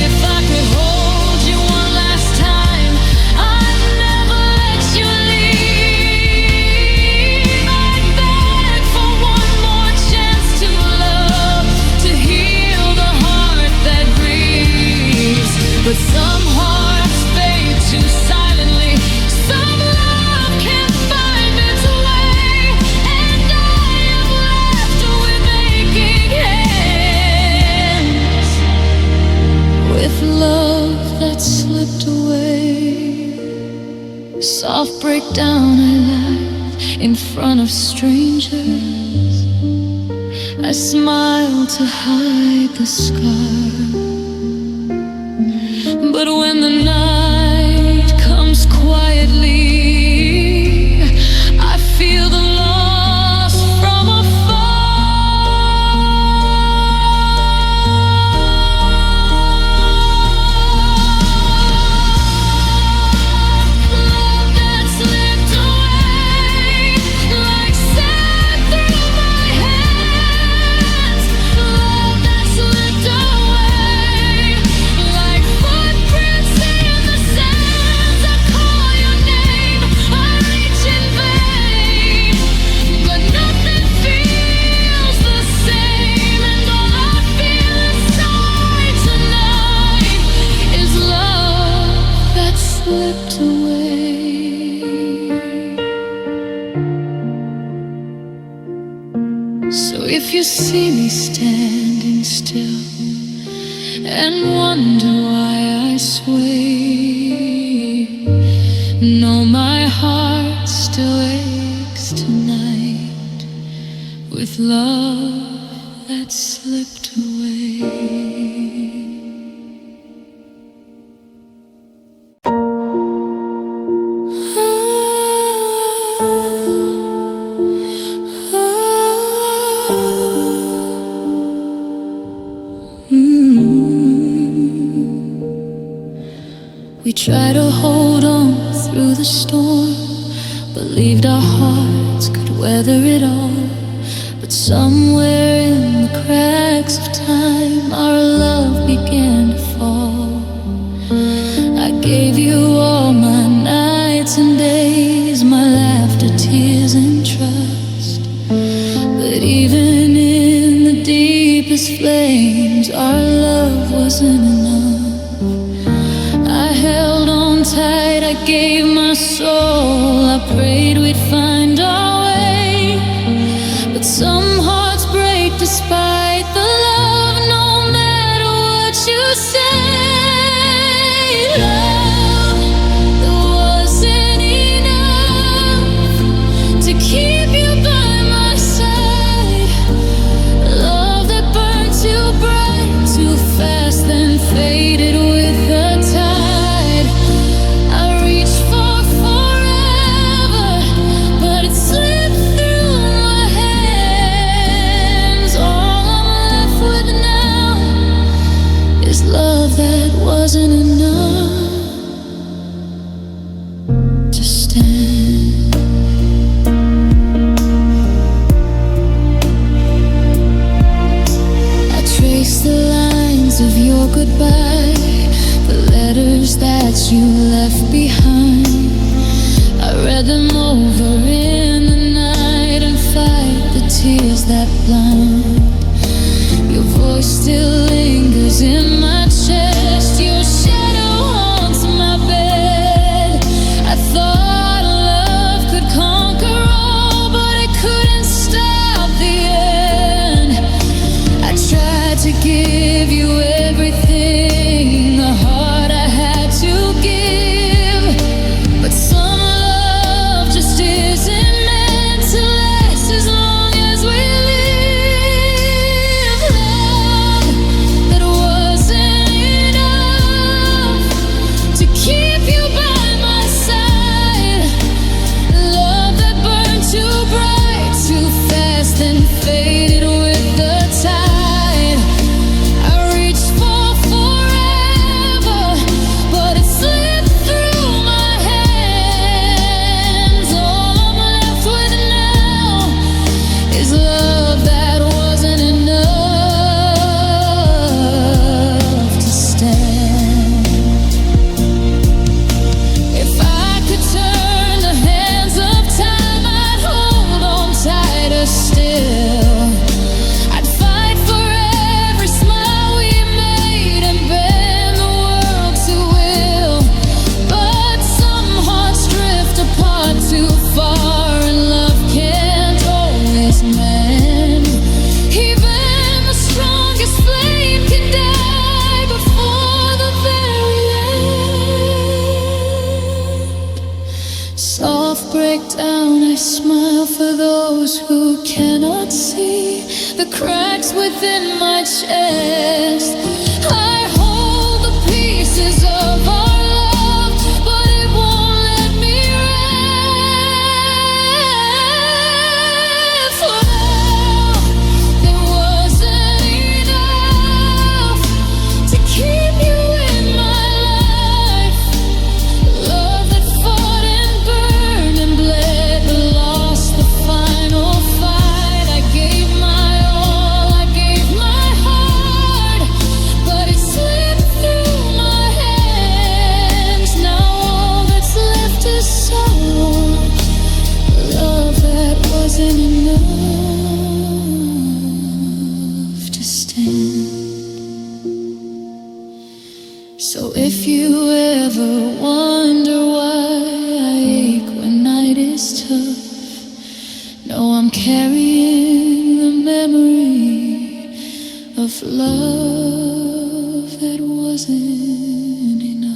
If I could hold you one last time, I'd never let you leave. I'd beg for one more chance to love, to heal the heart that grieves. But some hearts fade too silently, some love can't find its way, and I am left with aching hands, with love that slipped away. Soft breakdown, I laugh in front of strangers. I smile to hide the scar. But when the night comes quietly, I feel the loss from Love that slipped away like sand through my hands. Love that slipped away like footprints in the sands. I call your name, I reach in vain, but nothing feels the same. And all I feel inside tonight is love that slipped away. So if you see me standing still and wonder why I sway, know my heart still aches tonight with love that slipped away. We try to hold on through the storm, believed our hearts could weather it all. But somewhere in the cracks of time, our love began to fall. I gave you all my nights and days, my laughter, tears and trust. But even in the deepest flames, our love wasn't enough. I held on tight, I gave my soul, I prayed we'd find our way. But some hearts break despite the love, no matter what you say. Love that wasn't enough to keep you by my side. Love that burned too bright, too fast, then faded with the tide. I reached for you left behind. I read them over in the night and fight the tears that blind. Your voice still lingers in my chest. Your shadow haunts my bed. I thought love could conquer all, but it couldn't stop the end. I tried to give you everything, the heart I had to give, but some love just isn't meant to last as long as we live. Love that wasn't enough to keep you by my side. Love that burned too bright, too fast, and faded with the tide. I reached for forever, but it slipped through my hands. All I'm left with now is love that wasn't enough to stand. If I could turn the hands of time, I'd hold on tighter still. I'd fight for every smile we made and bend the world to will. But some hearts drift apart too far, and love can't always mend. Even the strongest flame can die before the very end. Soft breakdown, I smile for those who cannot see the cracks within my chest. I hold the pieces of our love, but it won't let me rest. Love that wasn't enough to keep you in my life. Love that fought and burned and bled, but lost the final fight. I gave my all, I gave my heart, but it slipped through my hands. Now all that's left is sorrow. Love that wasn't enough to stand. So if you ever wonder why I ache when night is tough, know I'm carrying the memory of love that wasn't enough.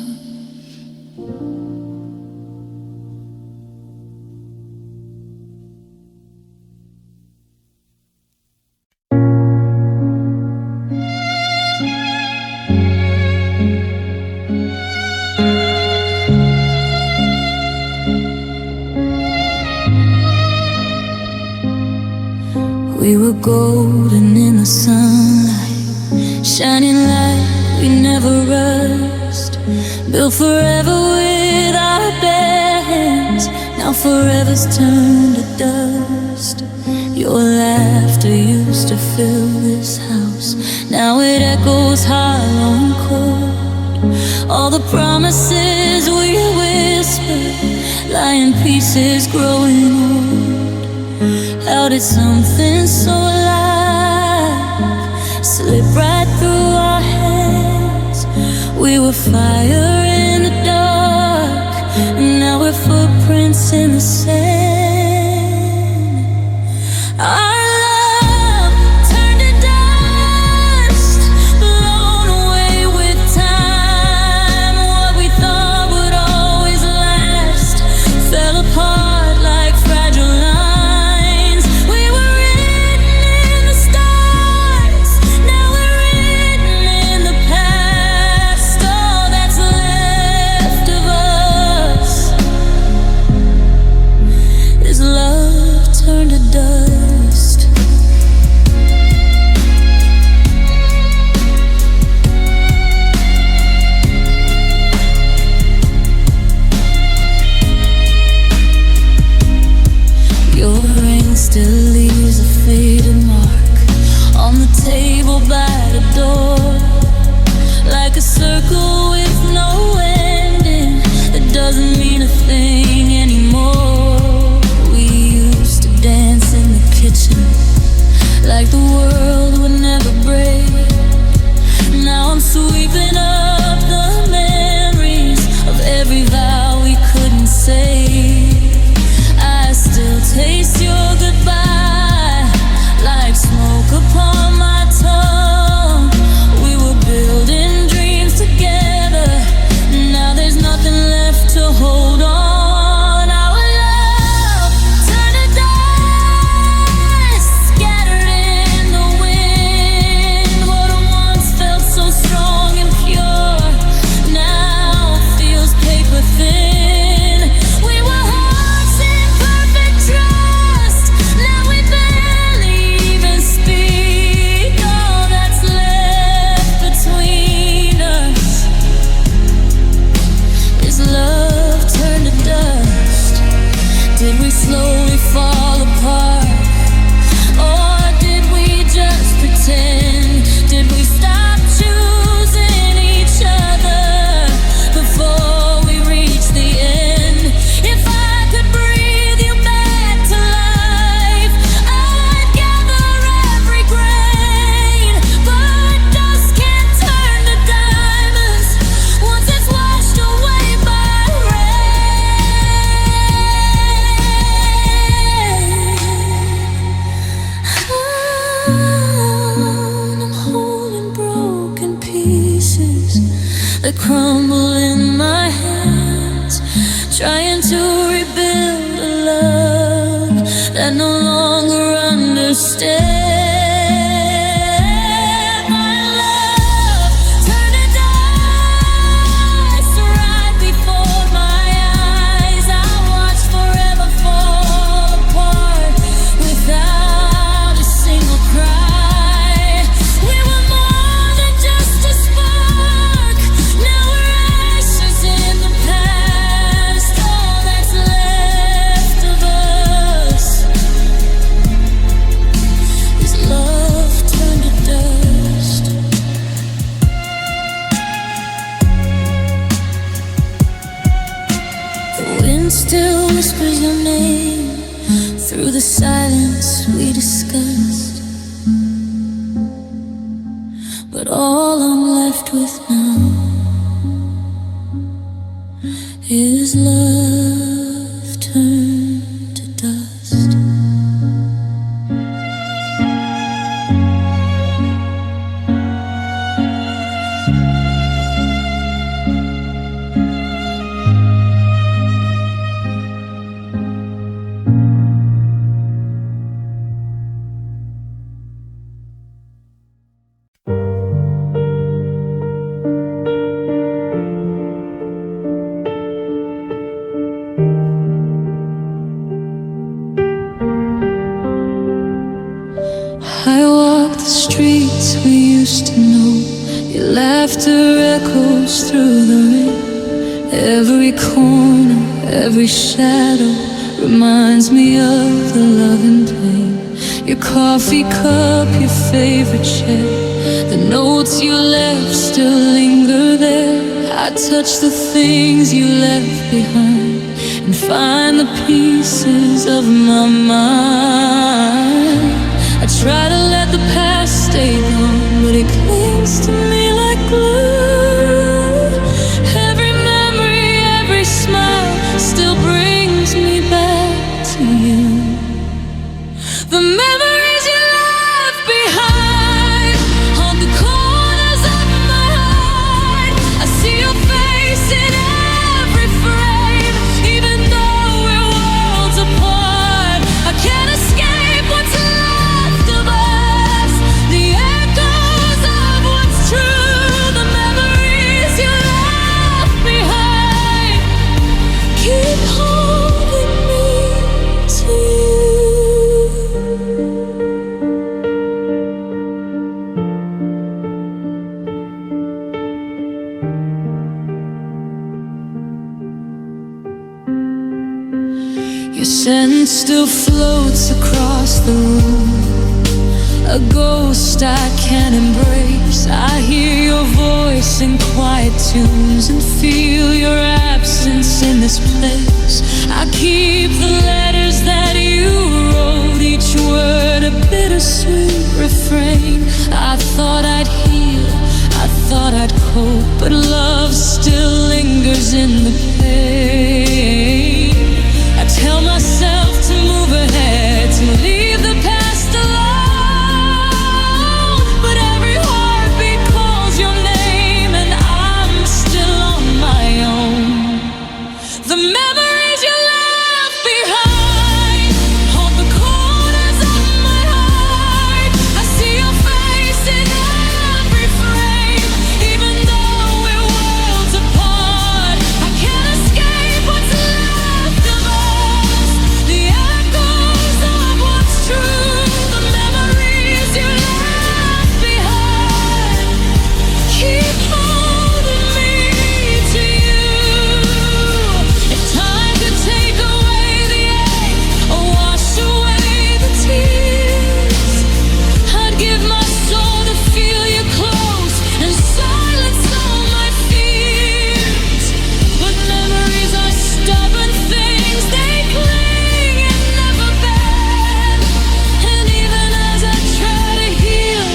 We were golden in the sunlight, shining like we never rust. Built forever with our bare hands, now forever's turned to dust. Your laughter used to fill this house, now it echoes hollow and cold. All the promises we whispered lie in pieces growing old. How did something so alive slip right through our hands? We were fire in the dark, and now we're footprints in the sand. Our love turned to dust, blown away with time. What we thought would always last fell apart like fragile lines. We were written in the stars, now we're written in the past. All that's left of us still whispers your name through the silence we discussed. But all I'm left with now is love turned to dust. I walk the streets we used to know. Your laughter echoes through the rain. Every corner, every shadow reminds me of the love and pain. Your coffee cup, your favorite chair, the notes you left still linger there. I touch the things you left behind and find the pieces of my mind. I try to let the past stay gone, but it clings to me like glue. Every memory, every smile still brings me back to you. The memories you left behind on the corners of my heart. I see your face in every frame, even though we're worlds apart. I can't escape what's left of us, the echoes of what's true. The memories you left behind keep holding me to you. Your scent still floats across the room, a ghost I can't embrace. I hear your voice in quiet tunes and feel your absence in this place. I keep the letters that you wrote, each word a bittersweet refrain. I thought I'd heal, I thought I'd cope, but love still lingers in the pain. I tell myself to move ahead, to leave the past alone, but every heartbeat calls your name and I'm still on my own. The memories you left behind on the corners of my heart. I see your face in every frame, even though we're worlds apart. I can't escape what's left of us, the echoes of what's true. The memories you left behind keep holding me to you. If time could take away the ache or wash away the tears, I'd give my soul to feel you close and silence all my fears. But memories are stubborn things, they cling and never bend. And even as I try to heal,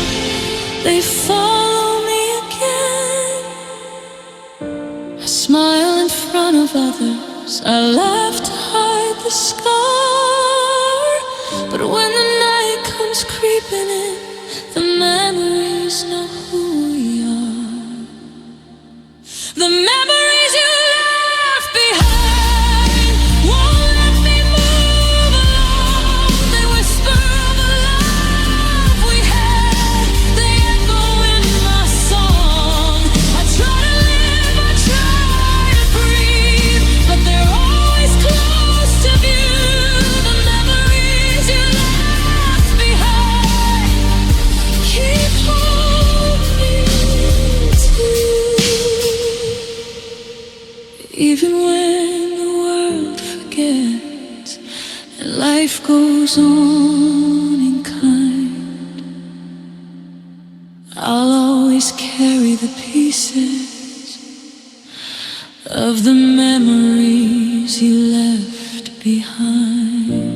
they follow me again. I smile in front of others, I laugh to hide the scar. But when the night comes creeping in, the memories know who we are. The memories you left behind won't let me move along. They whisper of the love we had, they echo in my song. I try to live, I try to breathe, but they're always close to view. The memories you left behind keep holding me to you. Even when the world forgets and life goes on in kind, I'll always carry the pieces of the memories you left behind.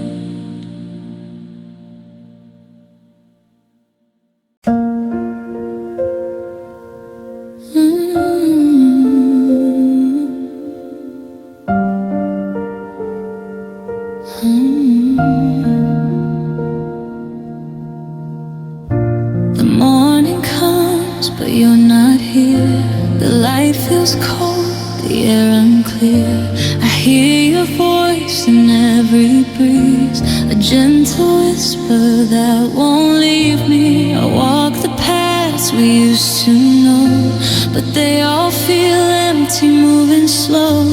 The morning comes, but you're not here. The light feels cold, the air unclear. I hear your voice in every breeze, a gentle whisper that won't leave me. I walk the paths we used to know, but they all feel empty, moving slow.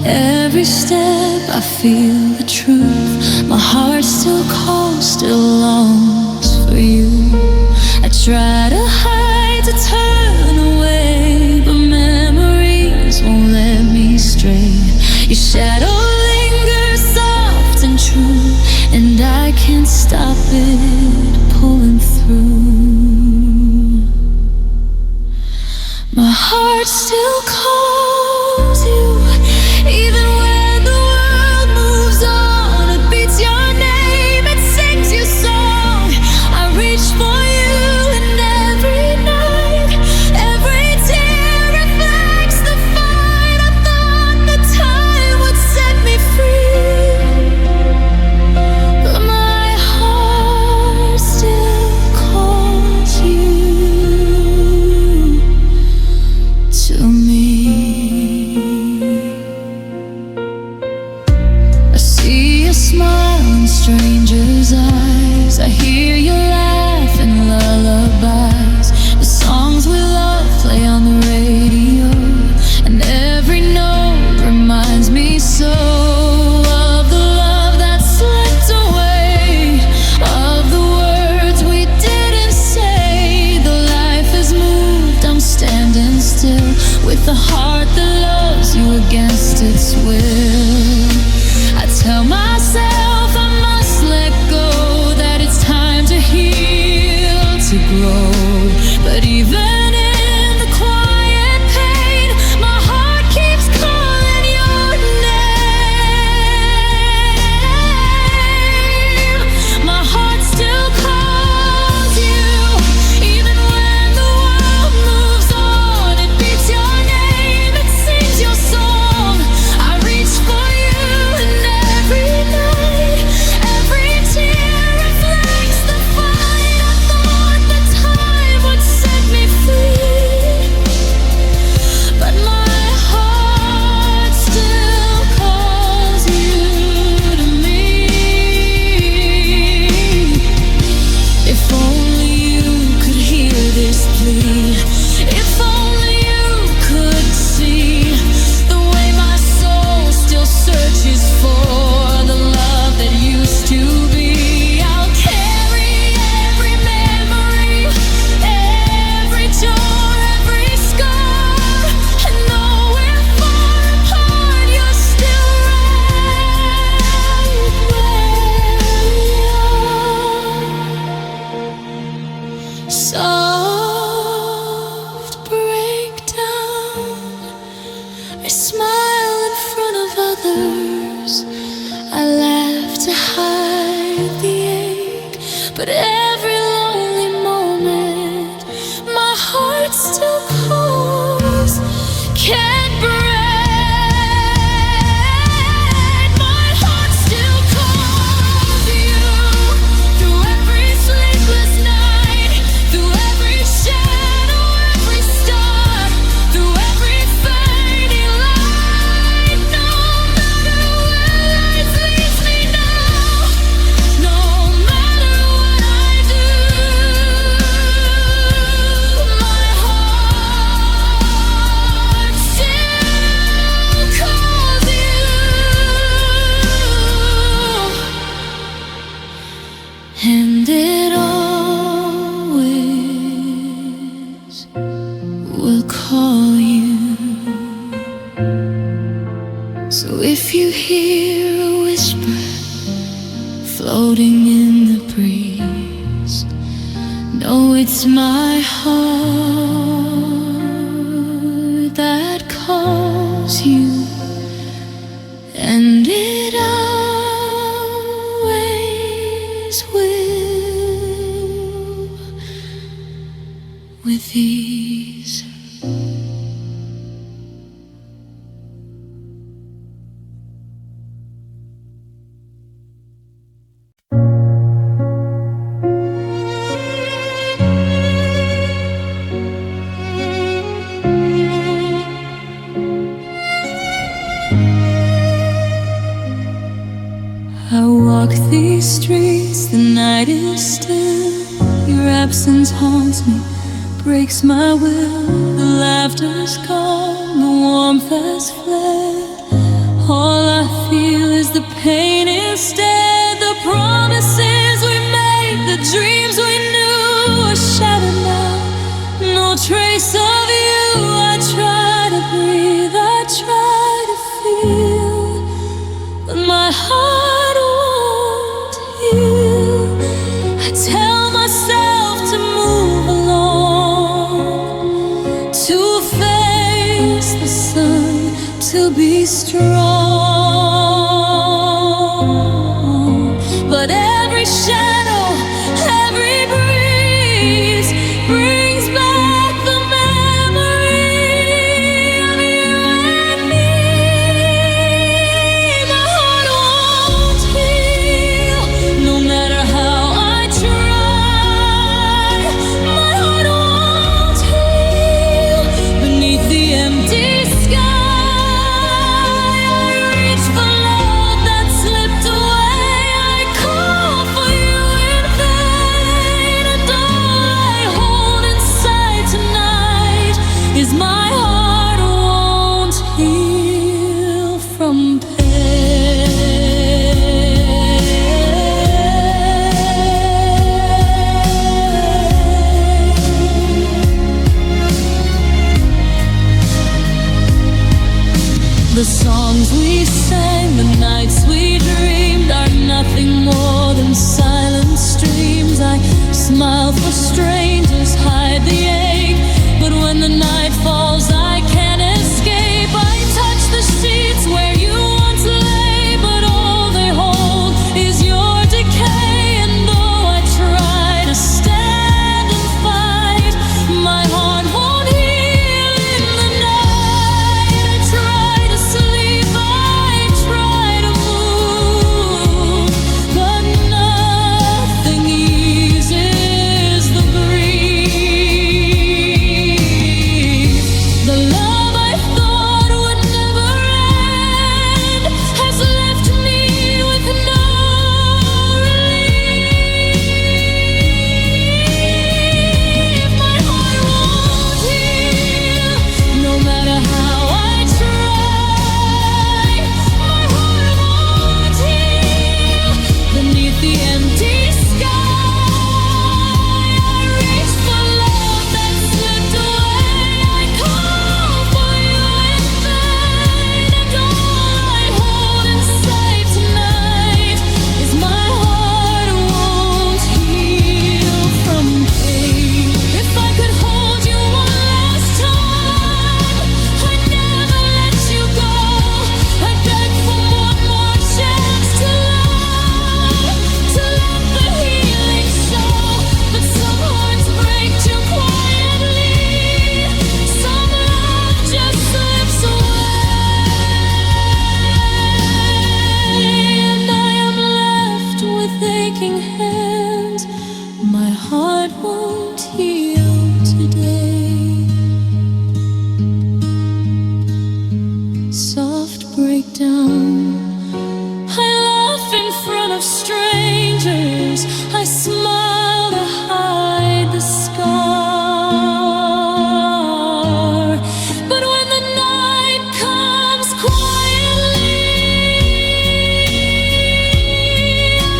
Every step I feel the truth. My heart still calls, still longs for you. I try to hide, to turn away, but memories won't let me stray. Your shadow lingers soft and true, and I can't stop it pulling through. My heart still calls you, even when the world moves on. It beats your name, it sings your song. I reach for you, and every night, every tear reflects the fight. I thought the time would set me free, but my heart still calls you to me. I see a smile in strangers' eyes. I hear you laugh in lullabies. The songs we love play on the radio, and every note reminds me so of the love that slipped away, of the words we didn't say. Though life has moved, I'm standing still, with a heart that loves you against its will. I tell myself I must let go, that it's time to heal, to grow. But even in the quiet pain, my heart keeps calling your name. My heart still calls you, even when the world moves on. It beats your name, it sings your song. I reach for you, and every night, every tear reflects the fight. I thought the time would set me free, but my heart still calls you to me. If only you could hear this plea, if only you could see the way my soul still searches for the love that used to be. I'll carry every memory, every door, every scar, and though we're far apart, you're still right where we are. Soft breakdown, I smile in front of others, I laugh to hide the ache, but every lonely moment, my heart still calls, can't break. My heart still calls you, through every sleepless night, through every shadow, every star, through every fading light. No matter where life leads me now, no matter what I do, my heart still calls you, and it always will call you. So if you hear a whisper floating in the breeze, know it's my heart that calls you, and it walk these streets, the night is still. Your absence haunts me, breaks my will. The laughter's gone, the warmth has fled. All I feel is the pain instead. The promises we made, the dreams we knew are shattered now. No trace of you. I try to breathe, I try to feel, but my heart won't heal. I tell myself to move along, to face the sun, to be strong. But every shadow, every breeze brings back the memory of you and me. My heart won't heal, no matter how I try. My heart won't heal beneath the empty sky. I reach for love that slipped away. I call for you in vain, and all I hold inside tonight is my heart won't heal from The songs we sang, the nights we dreamed are nothing more than silent streams. I smile for strangers, hide the ache, but when the night falls I can't escape. I touch the sheets where you once lay, but all they hold is your decay. And though I try to stand and fight, my heart won't heal in the night. I try to sleep, I try to move, but nothing eases the grief. The love I thought would never end has left me with no relief. My heart won't heal, no matter how I try. My heart won't heal beneath the empty sky. I reach for love that slipped away. I call for you in vain, and all I hold inside tonight is my heart won't heal from pain. If I could hold you one last time, I'd never let you go. I'd beg for one more chance to love, to let the healing show. But some hearts break too quietly, some love just slips away, and I am left with aching hands. My heart won't heal today. Soft breakdown. I laugh in front of strangers. I smile to hide the scar. But when the night comes quietly,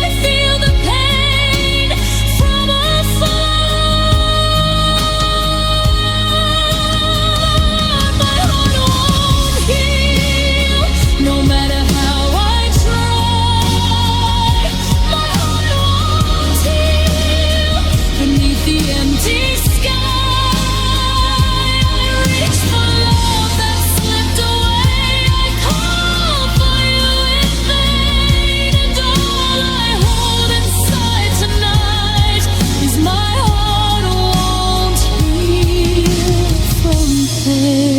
I feel the pain from afar. My heart won't heal, no matter how I try. My heart won't heal beneath the empty sky. I reach for love that slipped away. I call for you in vain, and all I hold inside tonight is my heart won't heal from pain.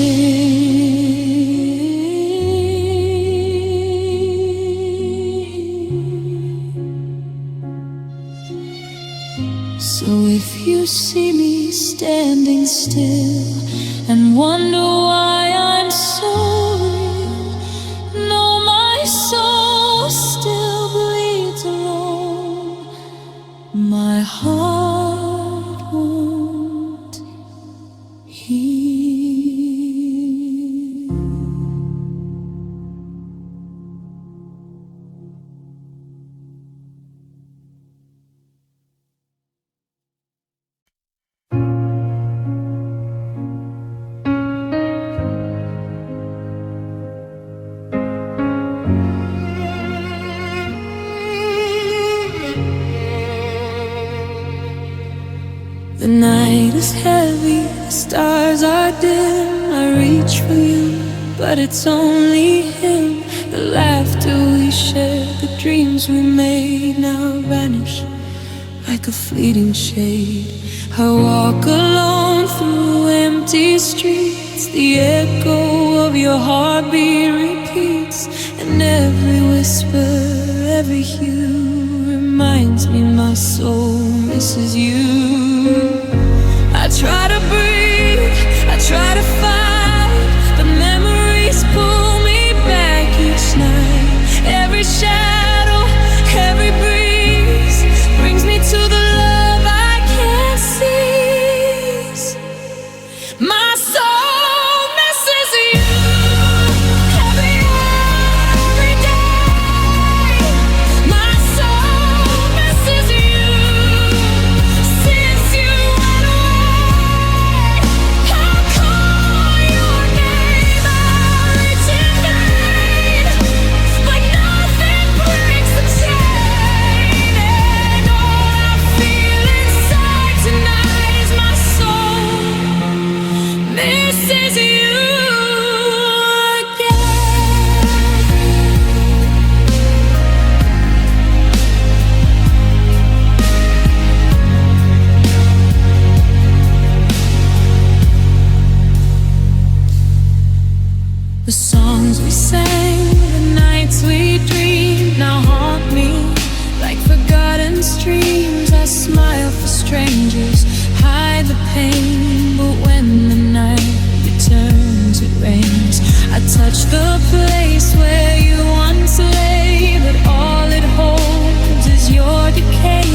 So if you see me standing still and wonder why I'm so real, know my soul still bleeds around. The night is heavy, the stars are dim. I reach for you, but it's only him. The laughter we shared, the dreams we made now vanish like a fleeting shade. I walk alone through empty streets. The echo of your heartbeat repeats, and every whisper, every hue reminds me my soul misses you. I try to breathe, I try to fight, but memories pull me back each night. Every shadow, every breeze brings me to the love I can't seize. My soul misses you every hour, every day. My soul misses you since you went away. I'll call your name, I'll reach in vain, but nothing breaks the chain. And all I feel inside tonight is my soul misses you again. The songs we sang, the nights we dreamed now haunt me like forgotten streams. I smile for strangers, hide the pain, but when the night returns, it rains. I touch the place where you once lay, but all it holds is your decay.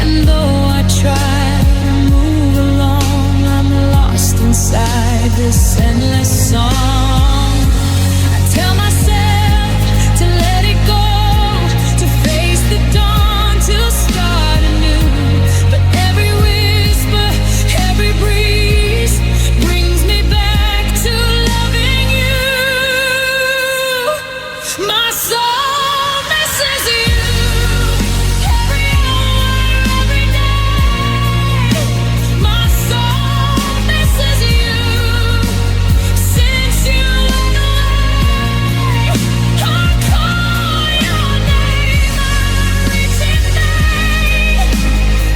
And though I try to move along, I'm lost inside this endless song. I tell myself to let it go, to face the dawn, to start anew. But every whisper, every breeze brings me back to loving you. My soul misses you every hour, every day. My soul misses you since you went away. I call your name, I reach in vain,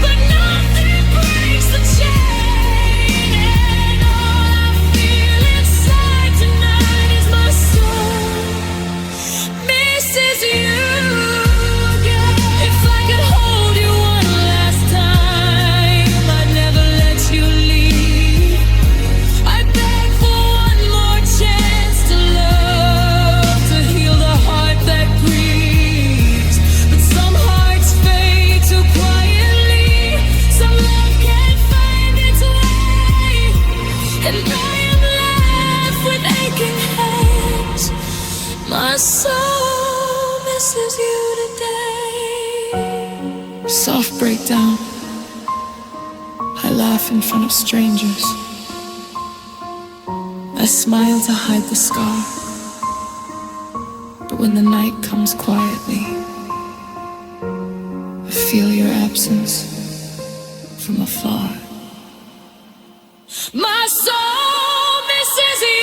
but nothing breaks the chain. And all I feel inside tonight is my soul misses you again. If I could hold you one last time, I'd never let you leave. I beg for one more chance to love, to heal the heart that grieves. But some hearts fade too quietly, some love can't find its way, and I am left with aching hands. My soul misses you today. Soft breakdown. I laugh in front of strangers. I smile to hide the scar. But when the night comes quietly, I feel your absence from afar. My soul misses you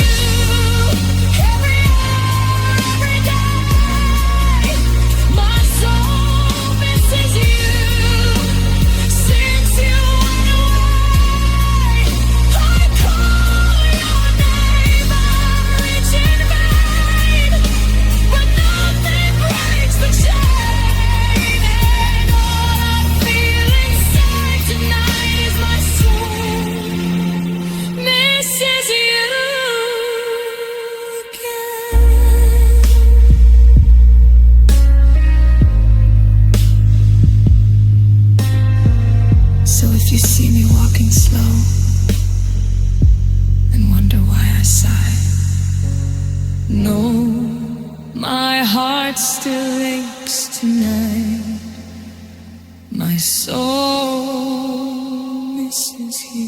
every hour, every day. My soul misses you since you went away. I call your name, I reach in vain, but nothing breaks the chain. And all I feel inside tonight is my soul misses you again. So if you see me walking slow and wonder why I sigh, know my heart still aches tonight. My soul misses you.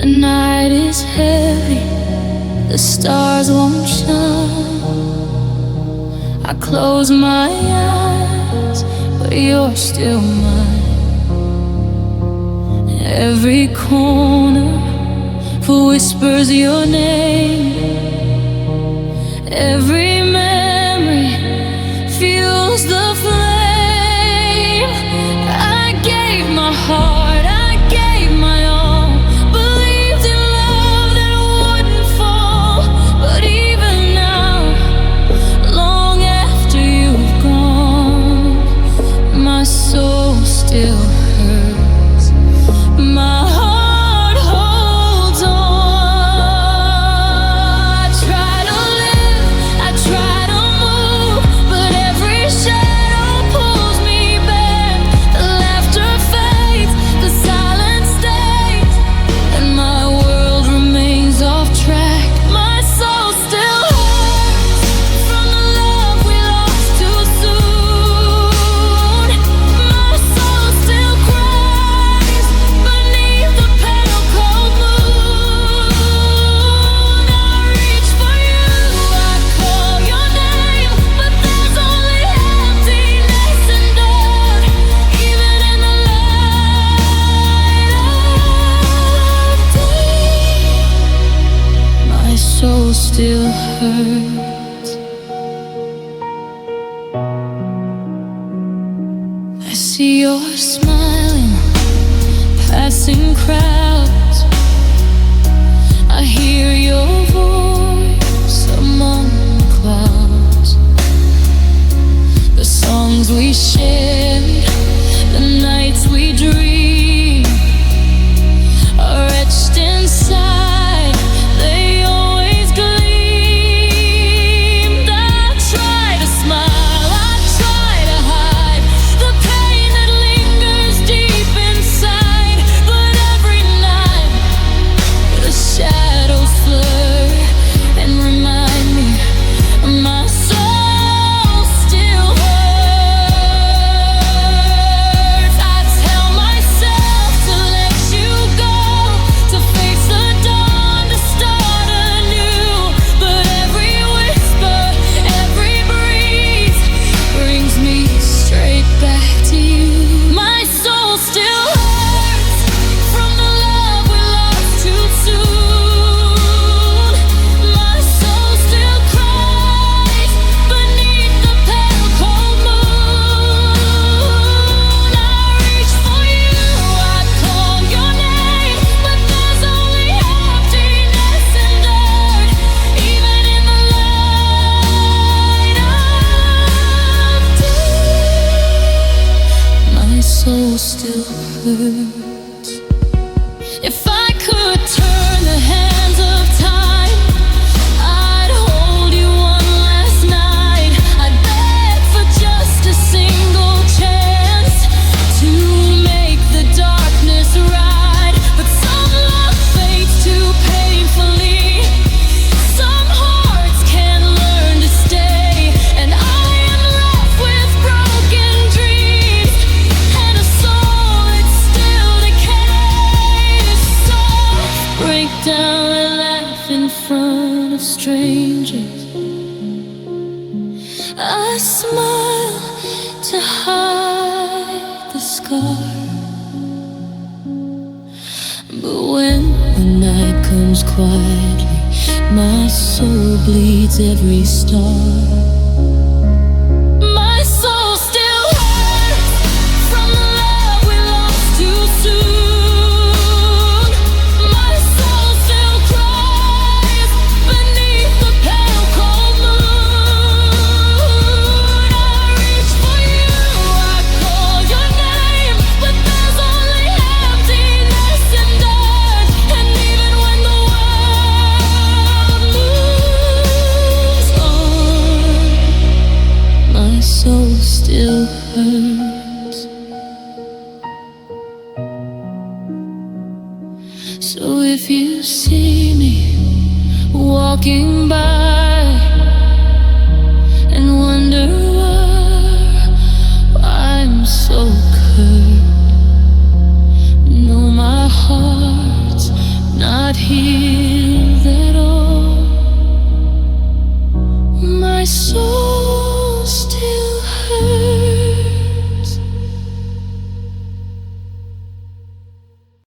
The night is heavy, the stars won't shine. I close my eyes, but you're still mine. Every corner whispers your name. Every memory fuels the flame. I gave my heart, I gave my all, believed in love that wouldn't fall. But even now, long after you've gone, my soul still hurts. My heart holds on. I try to live, I try to move, but every shadow pulls me back. The laughter fades, the silence stays, and my world remains off track. My soul still hurts from the love we lost too soon. My soul still cries beneath the pale cold moon. I reach for you, I call your name, but there's only emptiness and dirt. Even in the light of day, my soul still hurts. I see you're smiling, passing crowds. I hear your voice among the clouds. The songs we shared, the nights we dreamed, are etched inside. They always gleamed. I try to smile, I try to hide the pain that lingers deep inside. But every night the shadows blur and remind me my soul still hurts. I tell myself to let you go, to face the dawn, to start anew. But every whisper, every breeze brings me straight back to you. My soul still hurts from the love we lost too soon. My soul still cries beneath the pale cold moon. I reach for you, I call your name, but there's only emptiness and dirt. Even in the light of day, my soul still hurts. If I could turn the hands of time, I'd hold you one last night. I'd beg for just a single chance to make the darkness right. But some love fades too painfully. Some hearts can't learn to stay, and I am left with broken dreams and a soul that's still decays. So break down and laugh in front of strangers. I smile to hide the scar. But when the night comes quietly, my soul bleeds every star. My soul still hurts from the love we lost too soon. My soul still cries beneath the pale cold moon. I reach for you, I call your name, but there's only emptiness and dirt. And even when the world moves on, my soul still hurts. So if you see me walking by